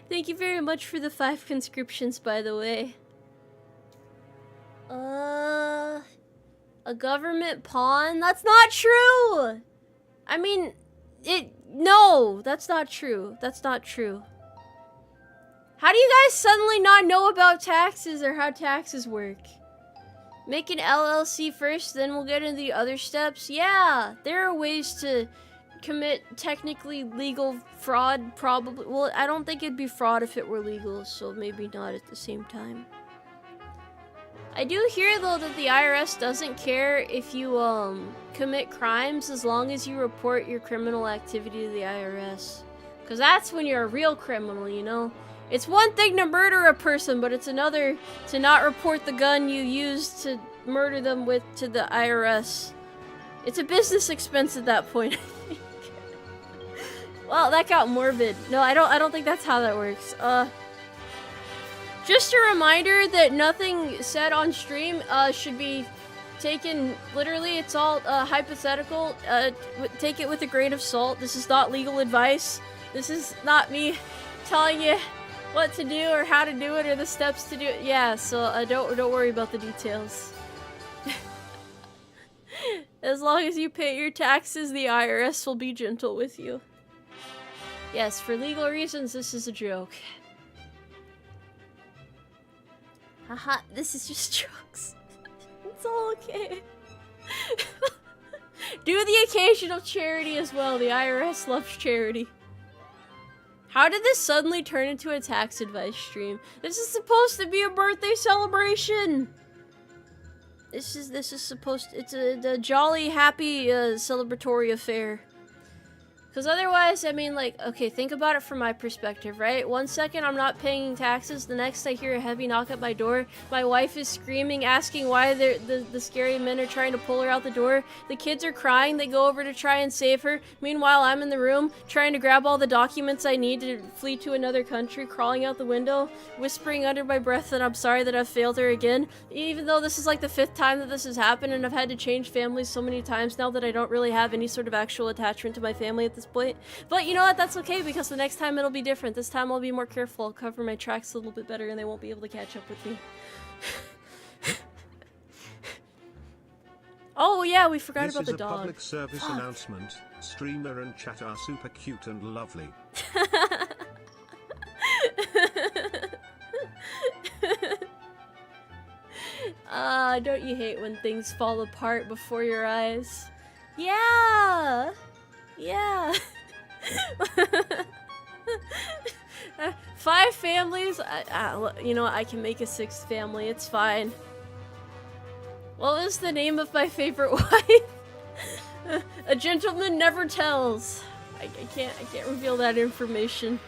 you very much for the 5 conscriptions, by the way. A government pawn? That's not true! I mean, no, that's not true. That's not true. How do you guys suddenly not know about taxes or how taxes work? Make an LLC first, then we'll get into the other steps. Yeah, there are ways to commit technically legal fraud, probably. Well, I don't think it'd be fraud if it were legal, so maybe not at the same time. I do hear, though, that the IRS doesn't care if you, commit crimes as long as you report your criminal activity to the IRS. Because that's when you're a real criminal, you know? It's one thing to murder a person, but it's another to not report the gun you used to murder them with to the IRS. It's a business expense at that point. Well, that got morbid. No, I don't think that's how that works. Just a reminder that nothing said on stream should be taken literally. It's all hypothetical. Take it with a grain of salt. This is not legal advice. This is not me telling you what to do or how to do it or the steps to do it. Yeah, so don't worry about the details. As long as you pay your taxes, the IRS will be gentle with you. Yes, for legal reasons, this is a joke. Haha, this is just jokes. It's all okay. Do the occasional charity as well. The IRS loves charity. How did this suddenly turn into a tax advice stream? This is supposed to be a birthday celebration. This is supposed to, it's a jolly, happy, celebratory affair. Because otherwise, I mean, like, okay, think about it from my perspective, right? 1 second I'm not paying taxes, the next I hear a heavy knock at my door. My wife is screaming, asking why the scary men are trying to pull her out the door. The kids are crying, they go over to try and save her. Meanwhile, I'm in the room, trying to grab all the documents I need to flee to another country, crawling out the window, whispering under my breath that I'm sorry that I've failed her again. Even though this is like the 5th time that this has happened, and I've had to change families so many times now that I don't really have any sort of actual attachment to my family at this point. But you know what, that's okay, because the next time it'll be different. This time I'll be more careful, I'll cover my tracks a little bit better, and they won't be able to catch up with me. Oh yeah, we forgot about the dog. This is a public service announcement. Streamer and chat are super cute and lovely. Don't you hate when things fall apart before your eyes? Yeah! Yeah! 5 families? You know, I can make a 6th family, it's fine. What was the name of my favorite wife? A gentleman never tells. I can't reveal that information.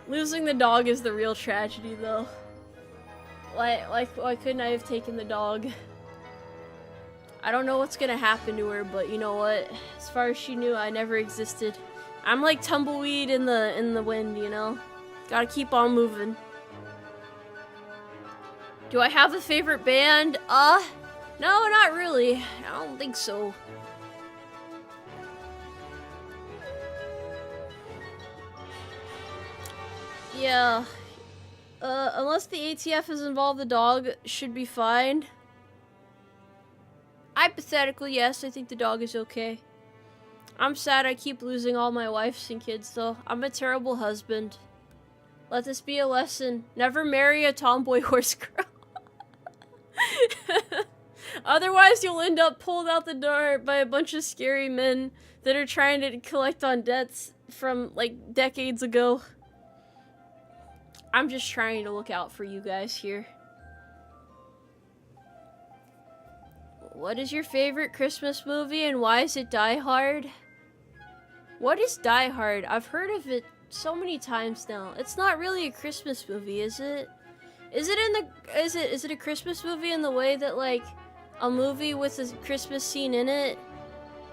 Losing the dog is the real tragedy, though. Why couldn't I have taken the dog? I don't know what's gonna happen to her, but you know what? As far as she knew, I never existed. I'm like tumbleweed in the wind, you know? Gotta keep on moving. Do I have a favorite band? No, not really. I don't think so. Yeah. Unless the ATF is involved, the dog should be fine. Hypothetically, yes, I think the dog is okay. I'm sad I keep losing all my wives and kids, though. I'm a terrible husband. Let this be a lesson. Never marry a tomboy horse girl. Otherwise, you'll end up pulled out the door by a bunch of scary men that are trying to collect on debts from, like, decades ago. I'm just trying to look out for you guys here. What is your favorite Christmas movie and why is it Die Hard? What is Die Hard? I've heard of it so many times now. It's not really a Christmas movie, is it? Is it a Christmas movie in the way that, like, a movie with a Christmas scene in it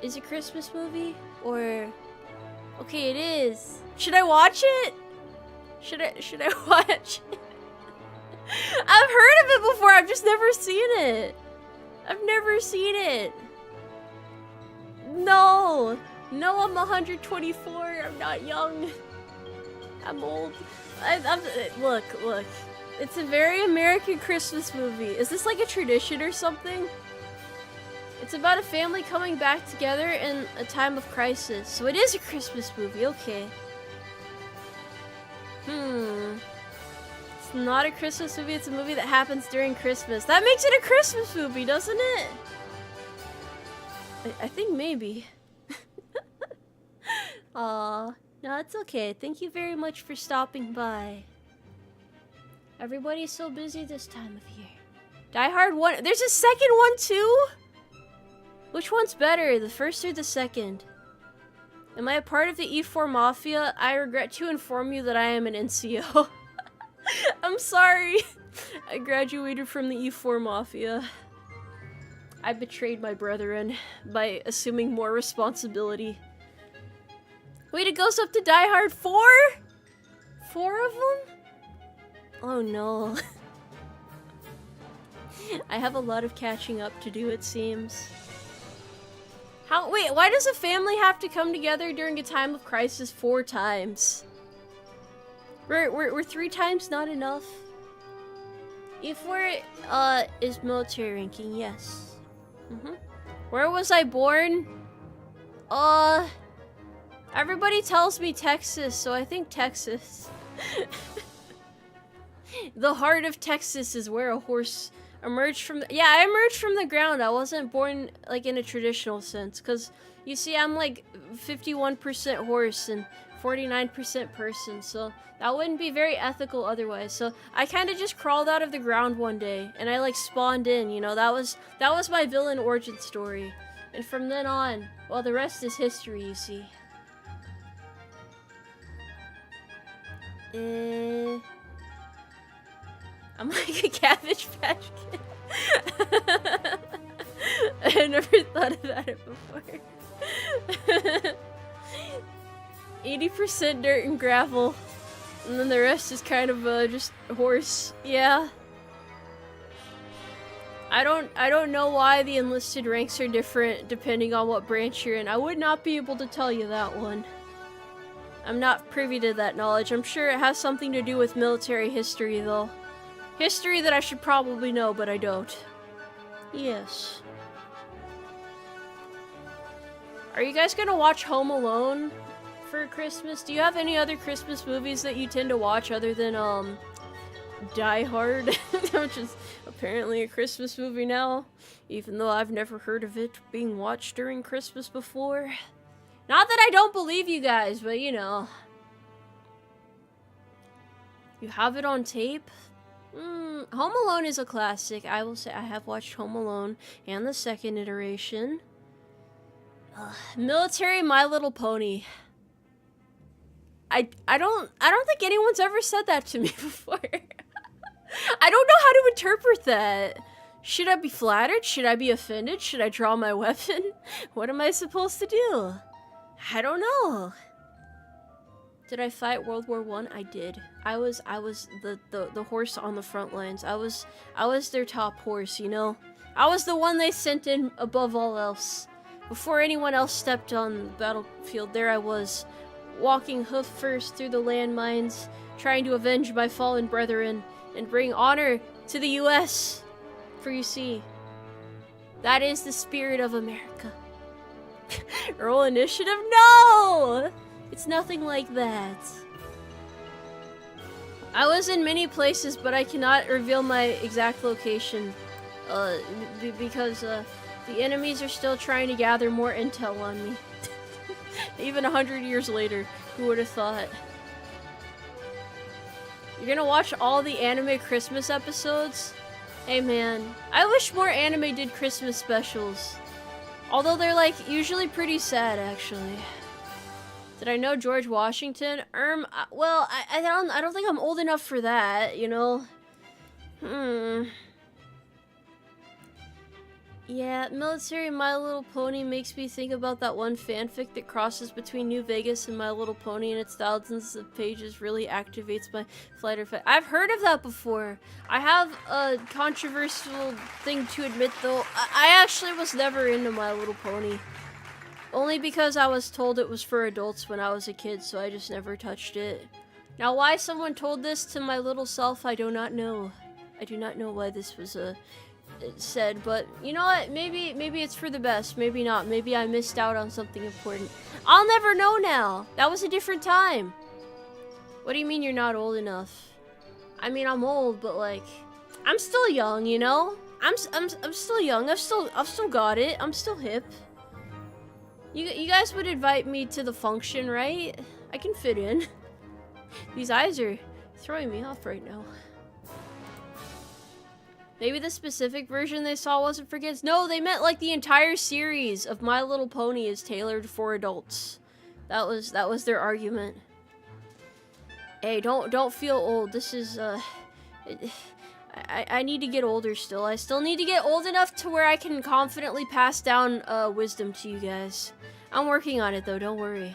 is a Christmas movie? Or okay, it is. Should I watch it? Should I watch it? I've heard of it before, I've just never seen it. I've never seen it. No, I'm 124. I'm not young. I'm old. Look. It's a very American Christmas movie. Is this like a tradition or something? It's about a family coming back together in a time of crisis. So it is a Christmas movie, okay. It's not a Christmas movie, it's a movie that happens during Christmas. That makes it a Christmas movie, doesn't it? I think maybe. Aw, no, it's okay. Thank you very much for stopping by. Everybody's so busy this time of year. Die Hard 1. There's a second one too? Which one's better, the first or the second? Am I a part of the E4 Mafia? I regret to inform you that I am an NCO. I'm sorry. I graduated from the E4 Mafia. I betrayed my brethren by assuming more responsibility. Wait, it goes up to Die Hard 4? 4 of them? Oh no. I have a lot of catching up to do, it seems. Wait, why does a family have to come together during a time of crisis 4 times? Were 3 times not enough? E4 is military ranking, yes. Where was I born? Everybody tells me Texas, so I think Texas. The heart of Texas is where a horse emerged from yeah, I emerged from the ground. I wasn't born like in a traditional sense, because you see I'm like 51% horse and 49% person, so that wouldn't be very ethical otherwise. So I kind of just crawled out of the ground one day and I like spawned in, you know. That was my villain origin story. And from then on, well, the rest is history, you see. I'm like a Cabbage Patch Kid. I never thought about it before. 80% dirt and gravel, and then the rest is kind of just horse. Yeah. I don't know why the enlisted ranks are different depending on what branch you're in. I would not be able to tell you that one. I'm not privy to that knowledge. I'm sure it has something to do with military history, though. History that I should probably know, but I don't. Yes. Are you guys gonna watch Home Alone for Christmas? Do you have any other Christmas movies that you tend to watch other than, Die Hard? Which is apparently a Christmas movie now, even though I've never heard of it being watched during Christmas before. Not that I don't believe you guys, but you know. You have it on tape? Home Alone is a classic. I will say I have watched Home Alone and the second iteration. Military My Little Pony. I don't think anyone's ever said that to me before. I don't know how to interpret that. Should I be flattered? Should I be offended? Should I draw my weapon? What am I supposed to do? I don't know. Did I fight World War I? I did. I was the horse on the front lines. I was their top horse, you know? I was the one they sent in above all else. Before anyone else stepped on the battlefield, there I was, walking hoof first through the landmines, trying to avenge my fallen brethren and bring honor to the US. For you see, that is the spirit of America. Roll initiative? No! It's nothing like that. I was in many places, but I cannot reveal my exact location. Because the enemies are still trying to gather more intel on me. Even 100 years later, who would have thought? You're gonna watch all the anime Christmas episodes? Hey man, I wish more anime did Christmas specials. Although they're like usually pretty sad, actually. Did I know George Washington? Well, I don't think I'm old enough for that, you know. Yeah, Military My Little Pony makes me think about that one fanfic that crosses between New Vegas and My Little Pony, and its thousands of pages really activates my flight or fight. I've heard of that before. I have a controversial thing to admit, though. I actually was never into My Little Pony. Only because I was told it was for adults when I was a kid, so I just never touched it. Now, why someone told this to my little self, I do not know. I do not know why this was said, but you know what? Maybe it's for the best. Maybe not. Maybe I missed out on something important. I'll never know now. That was a different time. What do you mean you're not old enough? I mean, I'm old, but like, I'm still young, you know? I'm still young. I've still got it. I'm still hip. You guys would invite me to the function, right? I can fit in. These eyes are throwing me off right now. Maybe the specific version they saw wasn't for kids. No, they meant like the entire series of My Little Pony is tailored for adults. That was their argument. Hey, don't feel old. This is, I need to get older still. I still need to get old enough to where I can confidently pass down, wisdom to you guys. I'm working on it, though. Don't worry.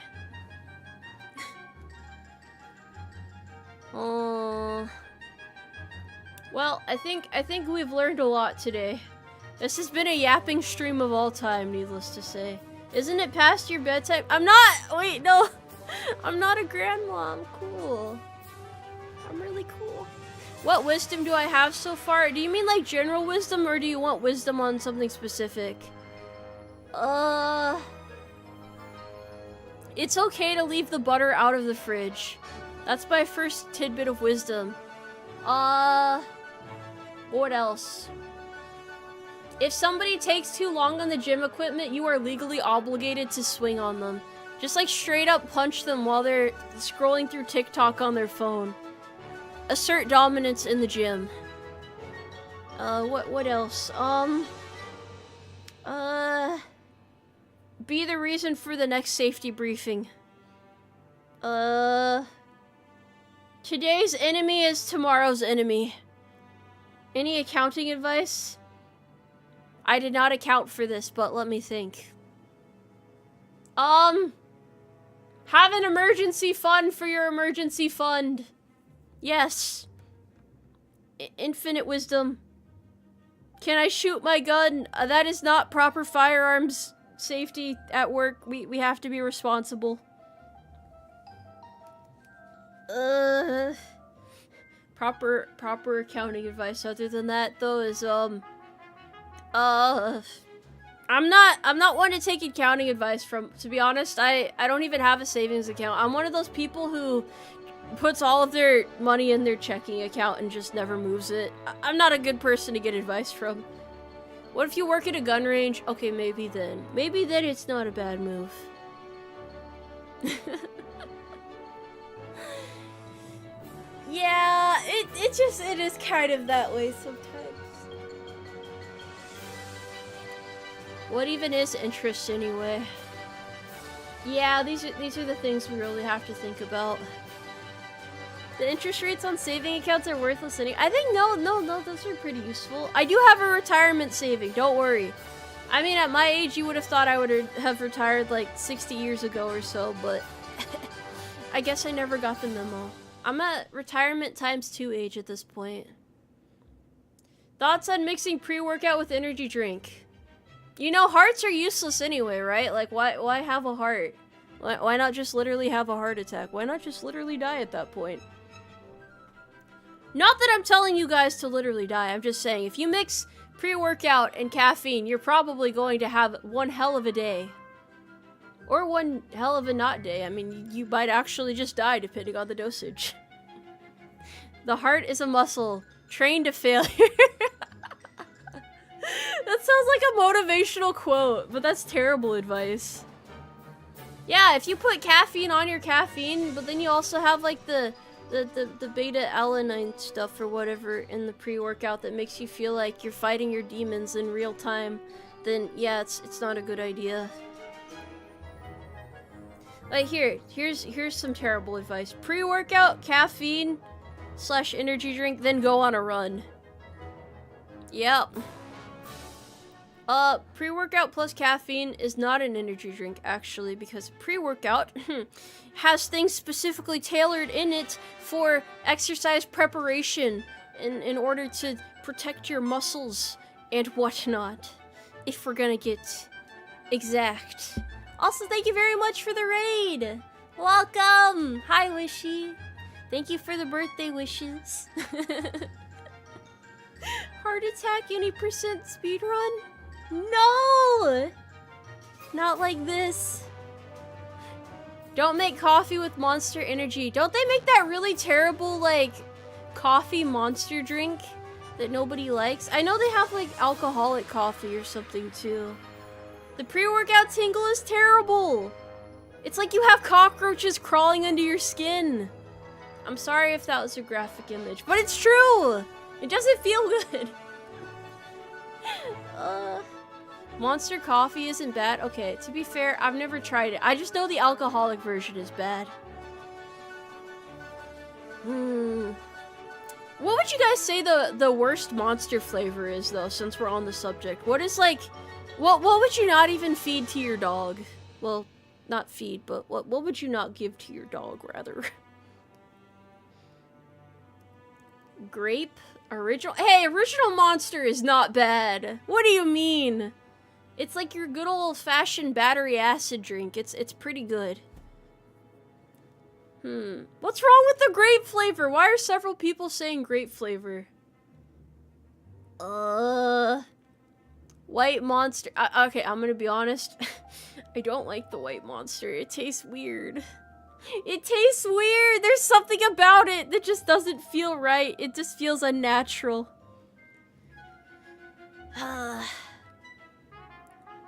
Well, I think we've learned a lot today. This has been a yapping stream of all time, needless to say. Isn't it past your bedtime? I'm not! Wait, no! I'm not a grandma. I'm cool. I'm really cool. What wisdom do I have so far? Do you mean like general wisdom, or do you want wisdom on something specific? It's okay to leave the butter out of the fridge. That's my first tidbit of wisdom. What else? If somebody takes too long on the gym equipment, you are legally obligated to swing on them. Just like straight up punch them while they're scrolling through TikTok on their phone. Assert dominance in the gym. What else? Be the reason for the next safety briefing. Today's enemy is tomorrow's enemy. Any accounting advice? I did not account for this, but let me think. Have an emergency fund for your emergency fund. Yes. Infinite wisdom. Can I shoot my gun? That is not proper firearms safety at work. We have to be responsible. Proper accounting advice other than that, though, is, I'm not one to take accounting advice from, to be honest. I don't even have a savings account. I'm one of those people who puts all of their money in their checking account and just never moves it. I'm not a good person to get advice from. What if you work at a gun range? Okay, maybe then. Maybe then it's not a bad move. Yeah, it is kind of that way sometimes. What even is interest anyway? Yeah, these are the things we really have to think about. The interest rates on saving accounts are worthless anyway. I think no, those are pretty useful. I do have a retirement saving, don't worry. I mean, at my age, you would have thought I would have retired like 60 years ago or so, but I guess I never got the memo. I'm at retirement ×2 age at this point. Thoughts on mixing pre-workout with energy drink? You know, hearts are useless anyway, right? Like, why have a heart? Why not just literally have a heart attack? Why not just literally die at that point? Not that I'm telling you guys to literally die. I'm just saying, if you mix pre-workout and caffeine, you're probably going to have one hell of a day. Or one hell of a not day. I mean, you might actually just die depending on the dosage. The heart is a muscle. Trained to failure. That sounds like a motivational quote, but that's terrible advice. Yeah, if you put caffeine on your caffeine, but then you also have like the beta-alanine stuff or whatever in the pre-workout that makes you feel like you're fighting your demons in real time, then yeah, it's not a good idea. Like here's some terrible advice. Pre-workout, caffeine / energy drink, then go on a run. Yep. Pre-workout plus caffeine is not an energy drink, actually, because pre-workout has things specifically tailored in it for exercise preparation in order to protect your muscles and whatnot, if we're gonna get exact. Also, thank you very much for the raid! Welcome! Hi, Wishy! Thank you for the birthday wishes. Heart attack, any percent speedrun? No! Not like this. Don't make coffee with Monster Energy. Don't they make that really terrible, like, coffee monster drink that nobody likes? I know they have, like, alcoholic coffee or something, too. The pre-workout tingle is terrible. It's like you have cockroaches crawling under your skin. I'm sorry if that was a graphic image, but it's true! It doesn't feel good. Monster coffee isn't bad. Okay, to be fair, I've never tried it. I just know the alcoholic version is bad. Hmm. What would you guys say the worst monster flavor is, though, since we're on the subject? What is, like... What would you not even feed to your dog? Well, not feed, but what would you not give to your dog, rather? Grape? Original? Hey, original monster is not bad. What do you mean? It's like your good old-fashioned battery acid drink. It's pretty good. What's wrong with the grape flavor? Why are several people saying grape flavor? White monster. Okay, I'm gonna be honest. I don't like the white monster. It tastes weird. It tastes weird. There's something about it that just doesn't feel right. It just feels unnatural.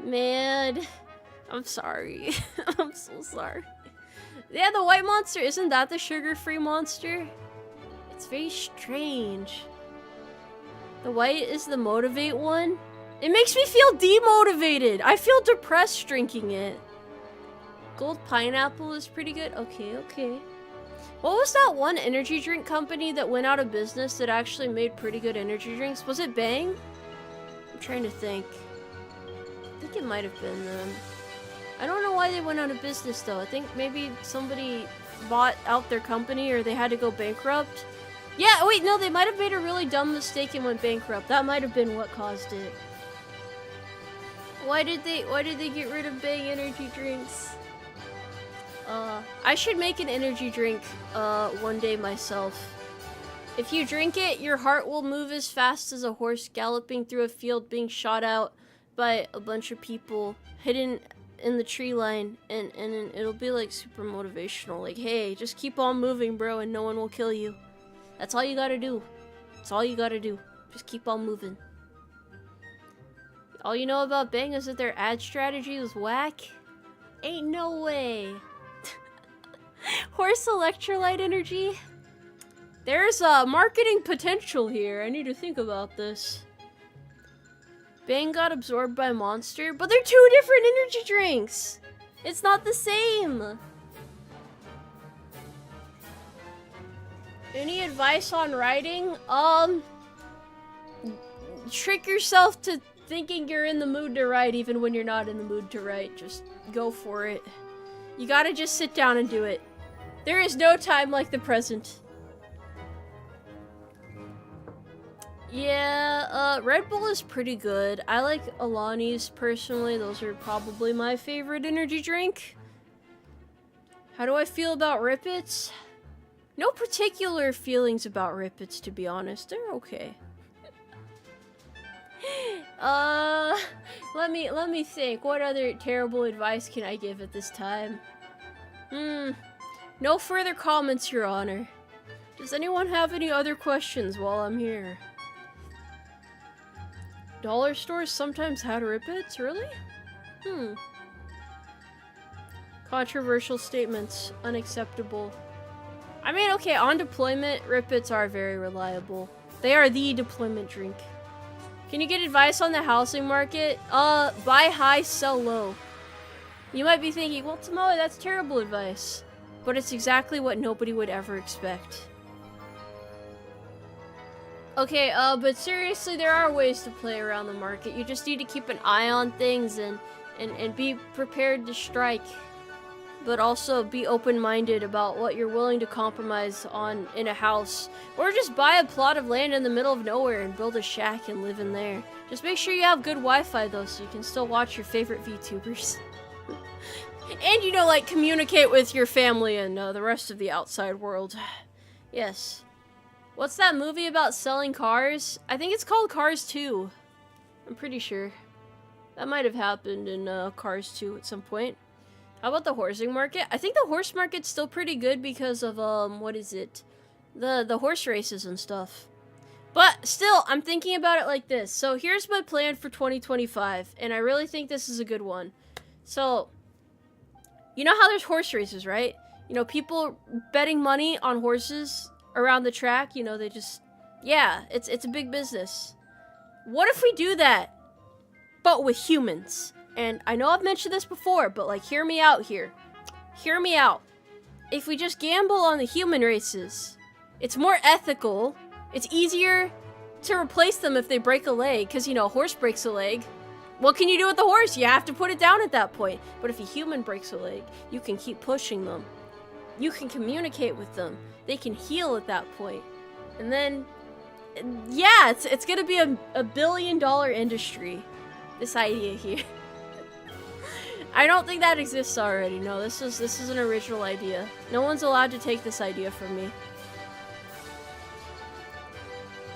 Man, I'm sorry. I'm so sorry. Yeah, the white monster, isn't that the sugar-free monster? It's very strange. The white is the motivate one? It makes me feel demotivated. I feel depressed drinking it. Gold pineapple is pretty good. Okay, okay. What was that one energy drink company that went out of business that actually made pretty good energy drinks? Was it Bang? I'm trying to think. I think it might have been them. I don't know why they went out of business, though. I think maybe somebody bought out their company or they had to go bankrupt. Yeah, wait, no, they might have made a really dumb mistake and went bankrupt. That might have been what caused it. Why did they get rid of Bang energy drinks? I should make an energy drink, one day myself. If you drink it, your heart will move as fast as a horse galloping through a field being shot out by a bunch of people hidden in the tree line, and it'll be like super motivational, like, hey, just keep on moving, bro, and no one will kill you. That's all you gotta do. That's all you gotta do. Just keep on moving. All you know about Bang is that their ad strategy was whack? Ain't no way. Horse electrolyte energy? There's marketing potential here. I need to think about this. Bang got absorbed by Monster, but they're two different energy drinks. It's not the same. Any advice on writing? Trick yourself to thinking you're in the mood to write even when you're not in the mood to write. Just go for it. You gotta just sit down and do it. There is no time like the present. Yeah, Red Bull is pretty good. I like Alani's personally. Those are probably my favorite energy drink. How do I feel about Rippets? No particular feelings about Rippets, to be honest. They're okay. Let me think. What other terrible advice can I give at this time? No further comments, Your Honor. Does anyone have any other questions while I'm here? Dollar stores sometimes had Rippets? Really? Controversial statements. Unacceptable. I mean, okay, on deployment, Rippets are very reliable. They are the deployment drink. Can you get advice on the housing market? Buy high, sell low. You might be thinking, well, Tomoe, that's terrible advice. But it's exactly what nobody would ever expect. Okay, but seriously, there are ways to play around the market. You just need to keep an eye on things and be prepared to strike. But also be open-minded about what you're willing to compromise on in a house. Or just buy a plot of land in the middle of nowhere and build a shack and live in there. Just make sure you have good Wi-Fi though, so you can still watch your favorite VTubers. And, you know, like, communicate with your family and the rest of the outside world. Yes. What's that movie about selling cars? I think it's called Cars 2. I'm pretty sure. That might have happened in Cars 2 at some point. How about the horsing market? I think the horse market's still pretty good because of, what is it? The horse races and stuff. But still, I'm thinking about it like this. So here's my plan for 2025, and I really think this is a good one. So, you know how there's horse races, right? You know, people betting money on horses around the track, you know, they just, yeah, it's a big business. What if we do that, but with humans? And I know I've mentioned this before, but, like, hear me out here. Hear me out. If we just gamble on the human races, It's more ethical. It's easier to replace them if they break a leg, because, you know, a horse breaks a leg. What can you do with the horse? You have to put it down at that point. But if a human breaks a leg, you can keep pushing them. You can communicate with them. They can heal at that point. And then, yeah, it's gonna be a billion-dollar industry. This idea here. I don't think that exists already. No, this is an original idea. No one's allowed to take this idea from me.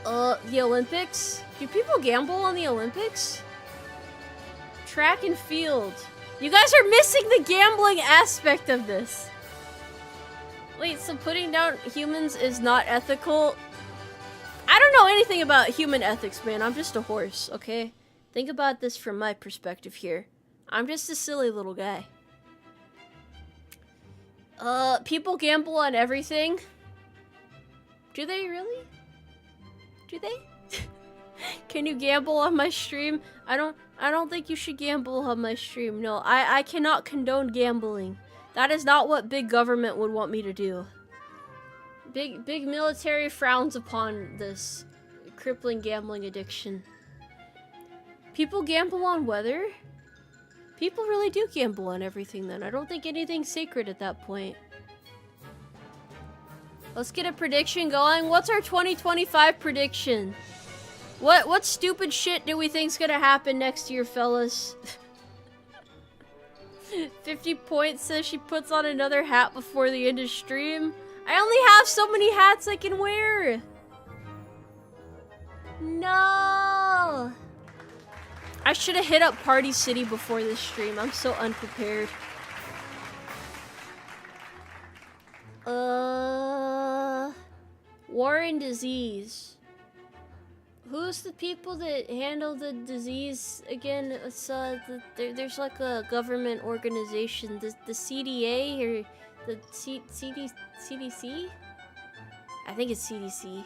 The Olympics? Do people gamble on the Olympics? Track and field. You guys are missing the gambling aspect of this. Wait, so putting down humans is not ethical? I don't know anything about human ethics, man. I'm just a horse, okay? Think about this from my perspective here. I'm just a silly little guy. People gamble on everything. Do they really? Do they? Can you gamble on my stream? I don't think you should gamble on my stream. No, I cannot condone gambling. That is not what big government would want me to do. Big military frowns upon this crippling gambling addiction. People gamble on weather? People really do gamble on everything then. I don't think anything's sacred at that point. Let's get a prediction going. What's our 2025 prediction? What stupid shit do we think's gonna happen next year, fellas? 50 points says she puts on another hat before the end of stream. I only have so many hats I can wear. No. I should have hit up Party City before this stream. I'm so unprepared. War and disease. Who's the people that handle the disease again? It's there's like a government organization, the CDA or the CDC? I think it's CDC.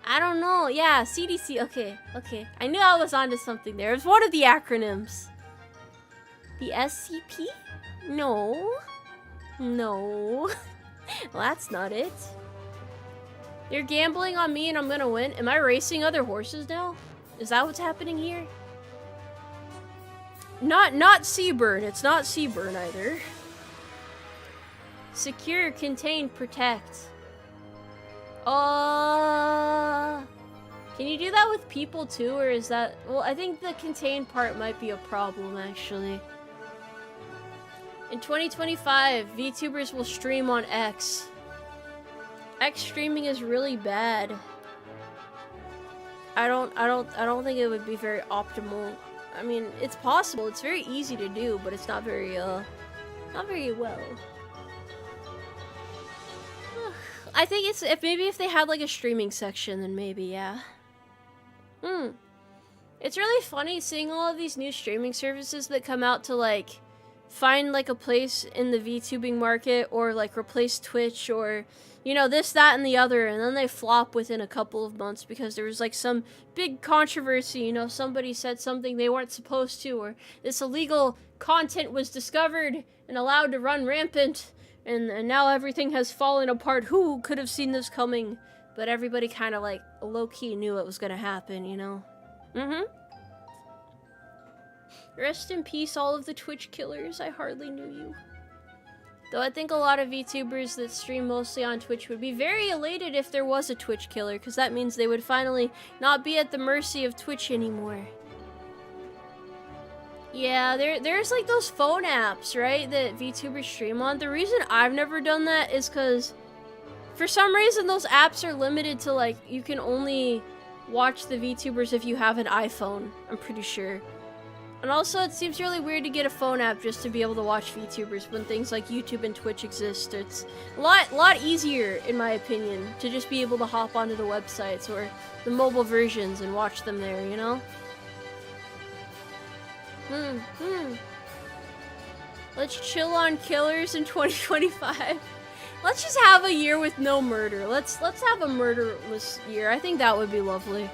I don't know. Yeah, CDC. Okay. I knew I was onto something there. It was one of the acronyms. The SCP? No. Well, that's not it. You're gambling on me and I'm gonna win? Am I racing other horses now? Is that what's happening here? Not Seaburn. It's not Seaburn either. Secure, contain, protect. Can you do that with people too, or is that... Well, I think the contain part might be a problem, actually. In 2025, VTubers will stream on X. X streaming is really bad. I don't think it would be very optimal. I mean, it's possible. It's very easy to do, but it's not very well. I think it's maybe if they had like a streaming section, then maybe, yeah. It's really funny seeing all of these new streaming services that come out to like find like a place in the VTubing market or like replace Twitch or, you know, this, that, and the other, and then they flop within a couple of months because there was like some big controversy, you know, somebody said something they weren't supposed to, or this illegal content was discovered and allowed to run rampant, and now everything has fallen apart. Who could have seen this coming? But everybody kind of like low-key knew it was gonna happen, you know? Rest in peace, all of the Twitch killers. I hardly knew you. Though I think a lot of VTubers that stream mostly on Twitch would be very elated if there was a Twitch killer, because that means they would finally not be at the mercy of Twitch anymore. Yeah, there's like those phone apps, right, that VTubers stream on. The reason I've never done that is because for some reason those apps are limited to like, you can only watch the VTubers if you have an iPhone, I'm pretty sure. And also, it seems really weird to get a phone app just to be able to watch VTubers when things like YouTube and Twitch exist. It's a lot easier, in my opinion, to just be able to hop onto the websites or the mobile versions and watch them there, you know? Let's chill on killers in 2025. Let's just have a year with no murder. Let's have a murderless year. I think that would be lovely.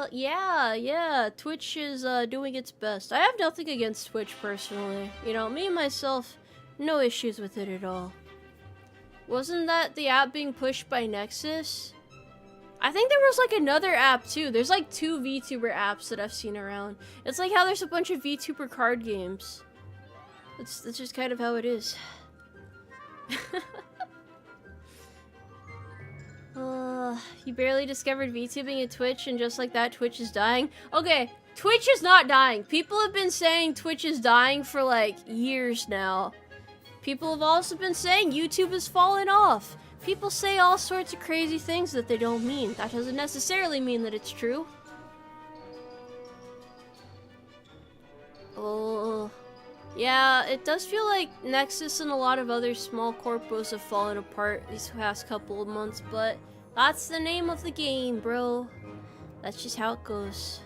Yeah, Twitch is doing its best. I have nothing against Twitch personally. You know, me and myself, No issues with it at all. Wasn't that the app being pushed by Nexus? I think there was like another app too. There's like 2 VTuber apps that I've seen around. It's like how there's a bunch of VTuber card games. That's just kind of how it is. You barely discovered VTubing at Twitch, and just like that, Twitch is dying. Okay, Twitch is not dying. People have been saying Twitch is dying for like years now. People have also been saying YouTube has fallen off. People say all sorts of crazy things that they don't mean. That doesn't necessarily mean that it's true. Oh, yeah, it does feel like Nexus and a lot of other small corpos have fallen apart these past couple of months, but that's the name of the game, bro. That's just how it goes.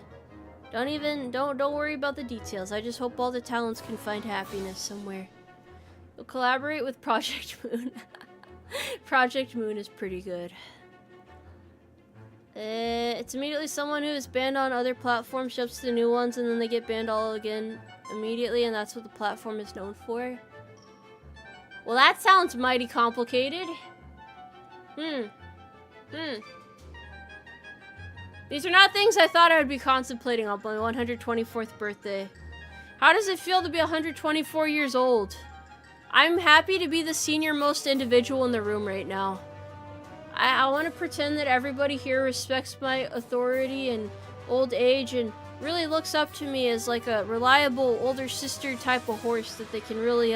Don't worry about the details. I just hope all the talents can find happiness somewhere. You'll collaborate with Project Moon. Project Moon is pretty good. It's immediately someone who is banned on other platforms jumps to the new ones, and then they get banned all again immediately, and that's what the platform is known for. Well, that sounds mighty complicated. These are not things I thought I would be contemplating on my 124th birthday. How does it feel to be 124 years old? I'm happy to be the senior most individual in the room right now. I want to pretend that everybody here respects my authority and old age and really looks up to me as like a reliable older sister type of horse that they can really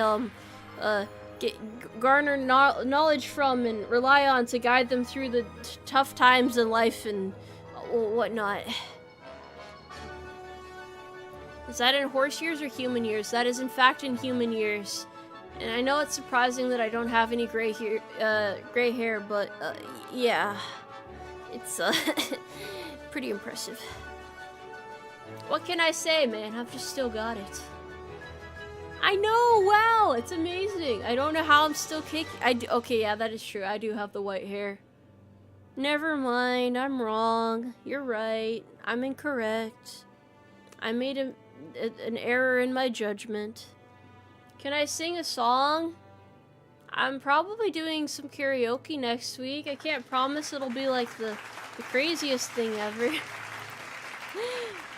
garner knowledge from and rely on to guide them through the tough times in life and whatnot. Is that in horse years or human years? That is in fact in human years. And I know it's surprising that I don't have any gray hair, but yeah, it's pretty impressive. What can I say, man? I've just still got it. I know, wow, it's amazing. I don't know how I'm still kicking. Okay, yeah, that is true. I do have the white hair. Never mind, I'm wrong. You're right. I'm incorrect. I made an error in my judgment. Can I sing a song? I'm probably doing some karaoke next week. I can't promise it'll be like the craziest thing ever.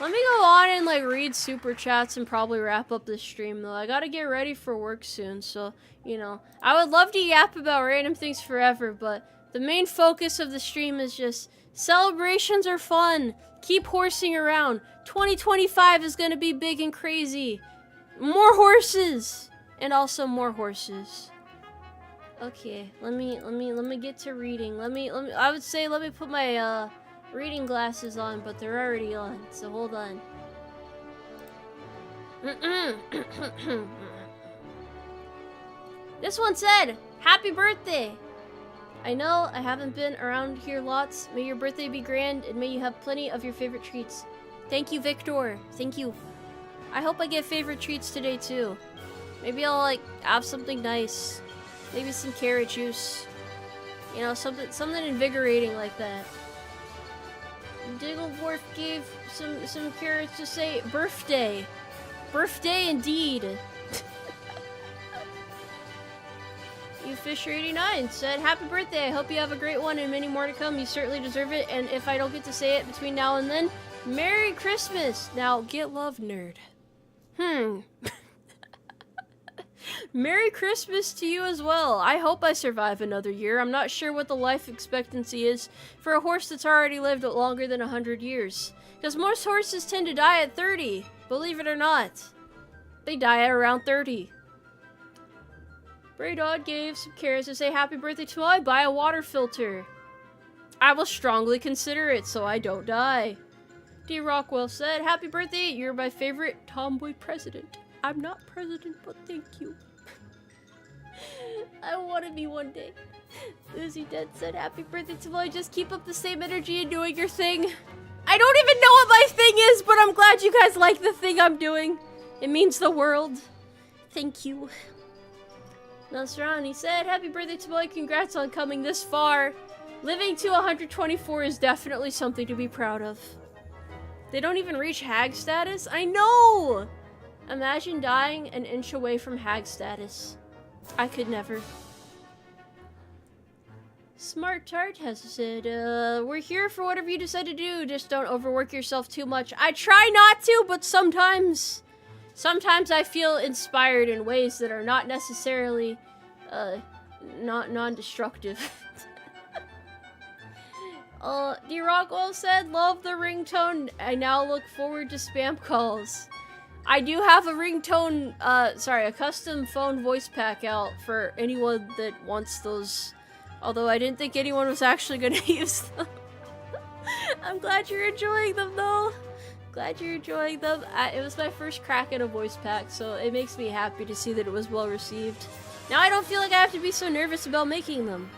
Let me go on and like read super chats and probably wrap up the stream though. I gotta get ready for work soon, so you know. I would love to yap about random things forever, but the main focus of the stream is just celebrations are fun. Keep horsing around. 2025 is gonna be big and crazy. More horses! And also more horses. Okay, let me get to reading. I would say let me put my reading glasses on, but they're already on, so hold on. This one said, "Happy birthday! I know I haven't been around here lots. May your birthday be grand, and may you have plenty of your favorite treats." Thank you, Victor. Thank you. I hope I get favorite treats today, too. Maybe I'll, like, have something nice. Maybe some carrot juice. You know, something invigorating like that. Diggledorf gave some carrots to say, birthday. Birthday indeed. YouFisher89 said, "Happy birthday. I hope you have a great one and many more to come. You certainly deserve it. And if I don't get to say it between now and then, Merry Christmas." Now, get love, nerd. Merry Christmas to you as well. I hope I survive another year. I'm not sure what the life expectancy is for a horse that's already lived longer than 100 years. Because most horses tend to die at 30. Believe it or not. They die at around 30. Braydog gave some carrots to say happy birthday to I buy a water filter. I will strongly consider it so I don't die. D. Rockwell said, "Happy birthday, you're my favorite tomboy president." I'm not president, but thank you. I want to be one day. Lucy Dead said, "Happy birthday to Molly. Just keep up the same energy and doing your thing." I don't even know what my thing is, but I'm glad you guys like the thing I'm doing. It means the world. Thank you. Nasrani said, "Happy birthday to Molly. Congrats on coming this far. Living to 124 is definitely something to be proud of." They don't even reach hag status? I know! Imagine dying an inch away from hag status. I could never. Smart Tart has said, we're here for whatever you decide to do. Just don't overwork yourself too much. I try not to, but sometimes I feel inspired in ways that are not necessarily, not non-destructive. D-Rockwell said, love the ringtone. I now look forward to spam calls. I do have a ringtone, a custom phone voice pack out for anyone that wants those. Although I didn't think anyone was actually gonna use them. I'm glad you're enjoying them though. Glad you're enjoying them. It was my first crack at a voice pack, so it makes me happy to see that it was well received. Now I don't feel like I have to be so nervous about making them.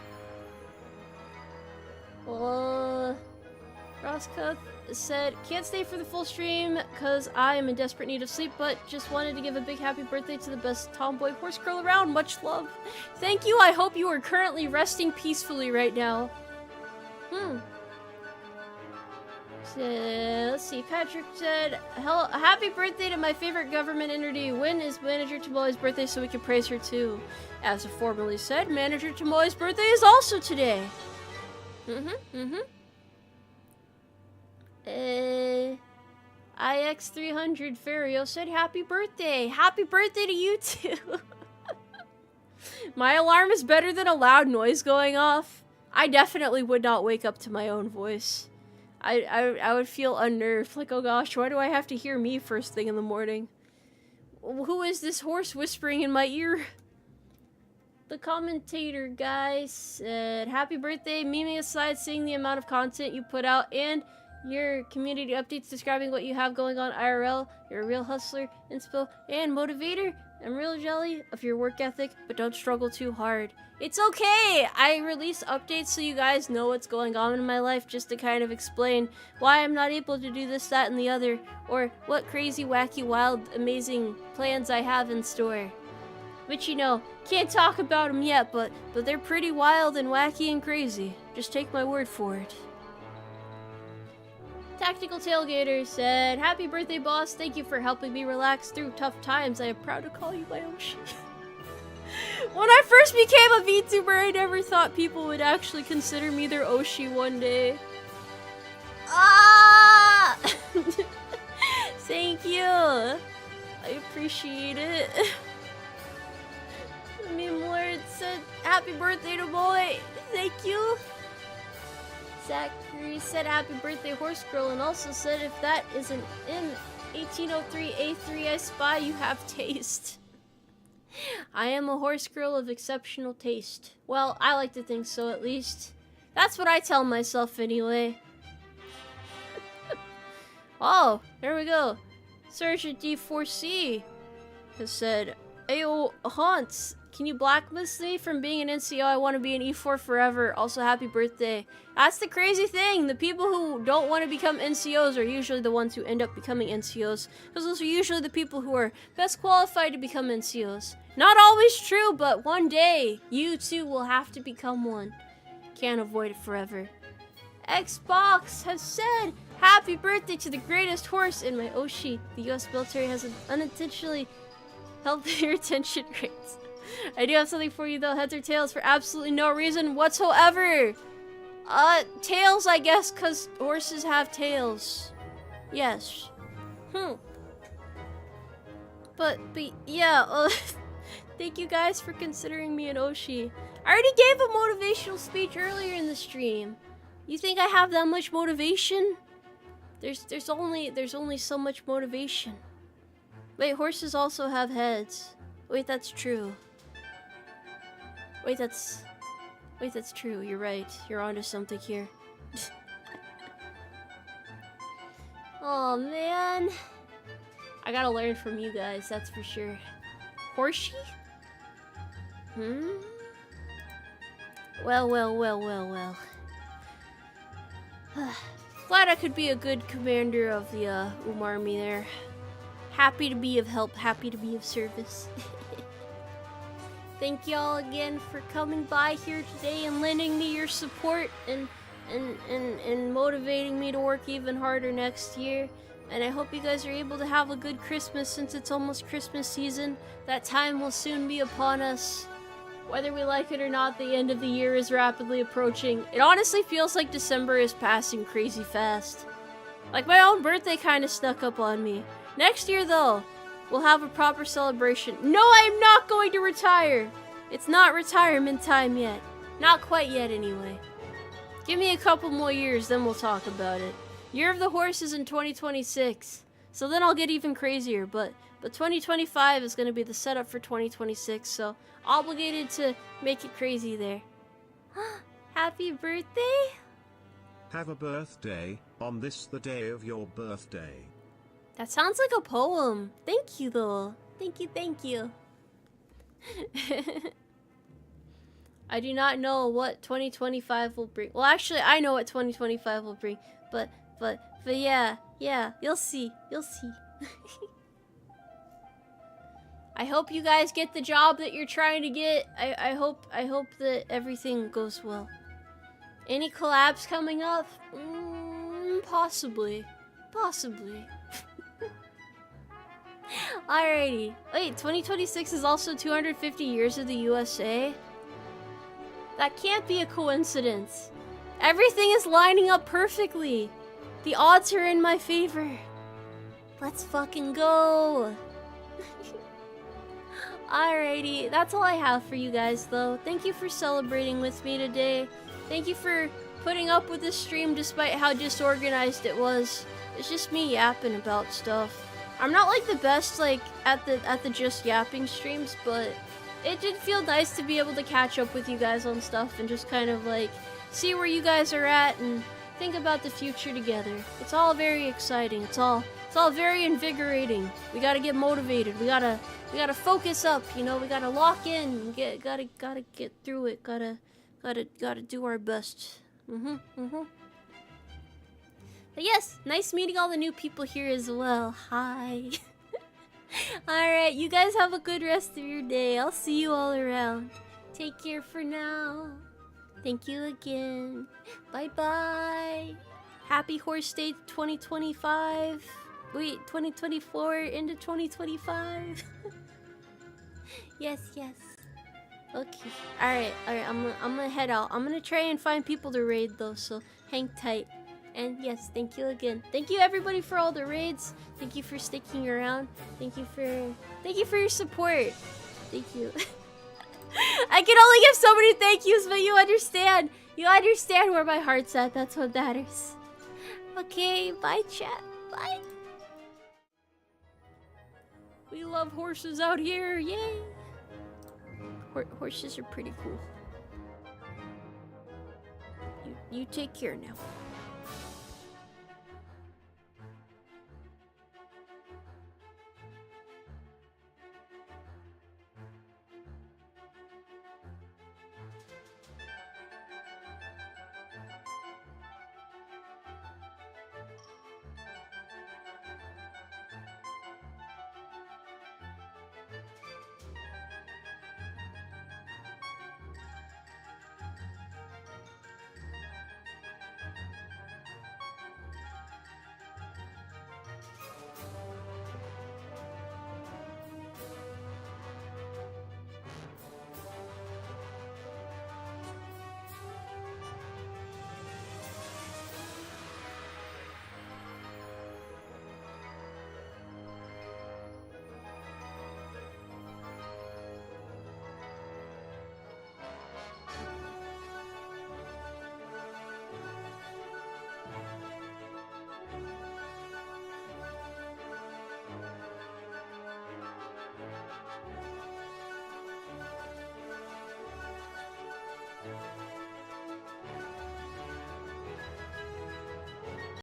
Roscoe said, can't stay for the full stream because I am in desperate need of sleep, but just wanted to give a big happy birthday to the best tomboy horse girl around. Much love. Thank you. I hope you are currently resting peacefully right now. So, let's see. Patrick said, happy birthday to my favorite government entity. When is Manager Tomoe's birthday so we can praise her too? As I formally said, Manager Tomoe's birthday is also today. IX300 Fario said happy birthday. Happy birthday to you too. My alarm is better than a loud noise going off. I definitely would not wake up to my own voice. I would feel unnerved. Like, oh gosh, why do I have to hear me first thing in the morning? Who is this horse whispering in my ear? The commentator guy said, happy birthday, meme aside, seeing the amount of content you put out and your community updates describing what you have going on IRL. You're a real hustler, inspo, and motivator. I'm real jelly of your work ethic, but don't struggle too hard. It's okay! I release updates so you guys know what's going on in my life, just to kind of explain why I'm not able to do this, that, and the other, or what crazy, wacky, wild, amazing plans I have in store. Which, you know, can't talk about them yet, but they're pretty wild and wacky and crazy. Just take my word for it. Tactical Tailgater said, happy birthday, boss. Thank you for helping me relax through tough times. I am proud to call you my Oshi. When I first became a VTuber, I never thought people would actually consider me their Oshi one day. Ah! Thank you. I appreciate it. Meme Lord said, happy birthday to boy. Thank you. Zachary said, happy birthday, horse girl, and also said, if that isn't in 1803A3 I spy, you have taste. I am a horse girl of exceptional taste. Well, I like to think so, at least. That's what I tell myself, anyway. Oh, there we go. Sergeant D4C has said, Ayo, Haunts, can you blacklist me from being an NCO? I want to be an E4 forever. Also, happy birthday. That's the crazy thing. The people who don't want to become NCOs are usually the ones who end up becoming NCOs. Because those are usually the people who are best qualified to become NCOs. Not always true, but one day, you too will have to become one. Can't avoid it forever. Xbox has said, happy birthday to the greatest horse in my Oshi. The US military has unintentionally helped your retention rates. I do have something for you though, heads or tails, for absolutely no reason whatsoever. Tails, I guess, because horses have tails. Yes. But yeah, thank you guys for considering me an Oshi. I already gave a motivational speech earlier in the stream. You think I have that much motivation? There's only so much motivation. Wait, horses also have heads. Wait, that's true. Wait, that's true. You're right. You're onto something here. Oh man, I gotta learn from you guys. That's for sure. Horsey? Well. Glad I could be a good commander of the UmARMy there. Happy to be of help. Happy to be of service. Thank y'all again for coming by here today and lending me your support and motivating me to work even harder next year. And I hope you guys are able to have a good Christmas since it's almost Christmas season. That time will soon be upon us. Whether we like it or not, the end of the year is rapidly approaching. It honestly feels like December is passing crazy fast. Like, my own birthday kind of snuck up on me. Next year, though, we'll have a proper celebration. No, I'm not going to retire! It's not retirement time yet. Not quite yet, anyway. Give me a couple more years, then we'll talk about it. Year of the Horse is in 2026. So then I'll get even crazier, but 2025 is going to be the setup for 2026, so obligated to make it crazy there. Happy birthday! Have a birthday, on this the day of your birthday. That sounds like a poem. Thank you, though. Thank you, thank you. I do not know what 2025 will bring. Well, actually, I know what 2025 will bring, but yeah, you'll see. You'll see. I hope you guys get the job that you're trying to get. I hope that everything goes well. Any collabs coming up? Possibly. Possibly. Alrighty. Wait, 2026 is also 250 years of the USA? That can't be a coincidence. Everything is lining up perfectly. The odds are in my favor. Let's fucking go. Alrighty, that's all I have for you guys, though. Thank you for celebrating with me today. Thank you for putting up with this stream despite how disorganized it was. It's just me yapping about stuff. I'm not like the best like at the just yapping streams, but it did feel nice to be able to catch up with you guys on stuff and just kind of like see where you guys are at and think about the future together. It's all very exciting. It's all very invigorating. We gotta get motivated. We gotta focus up. You know, we gotta lock in. Gotta get through it. Gotta do our best. But yes, nice meeting all the new people here as well. Hi. Alright, you guys have a good rest of your day. I'll see you all around. Take care for now. Thank you again. Bye-bye. Happy Horse Day 2025. Wait, 2024 into 2025. Yes. Okay. Alright, I'm gonna head out. I'm gonna try and find people to raid though, so hang tight. And yes, thank you again. Thank you everybody for all the raids. Thank you for sticking around. Thank you for your support. Thank you. I can only give so many thank yous, but you understand. You understand where my heart's at. That's what matters. Okay, bye chat. Bye. We love horses out here. Yay. Horses are pretty cool. You take care now.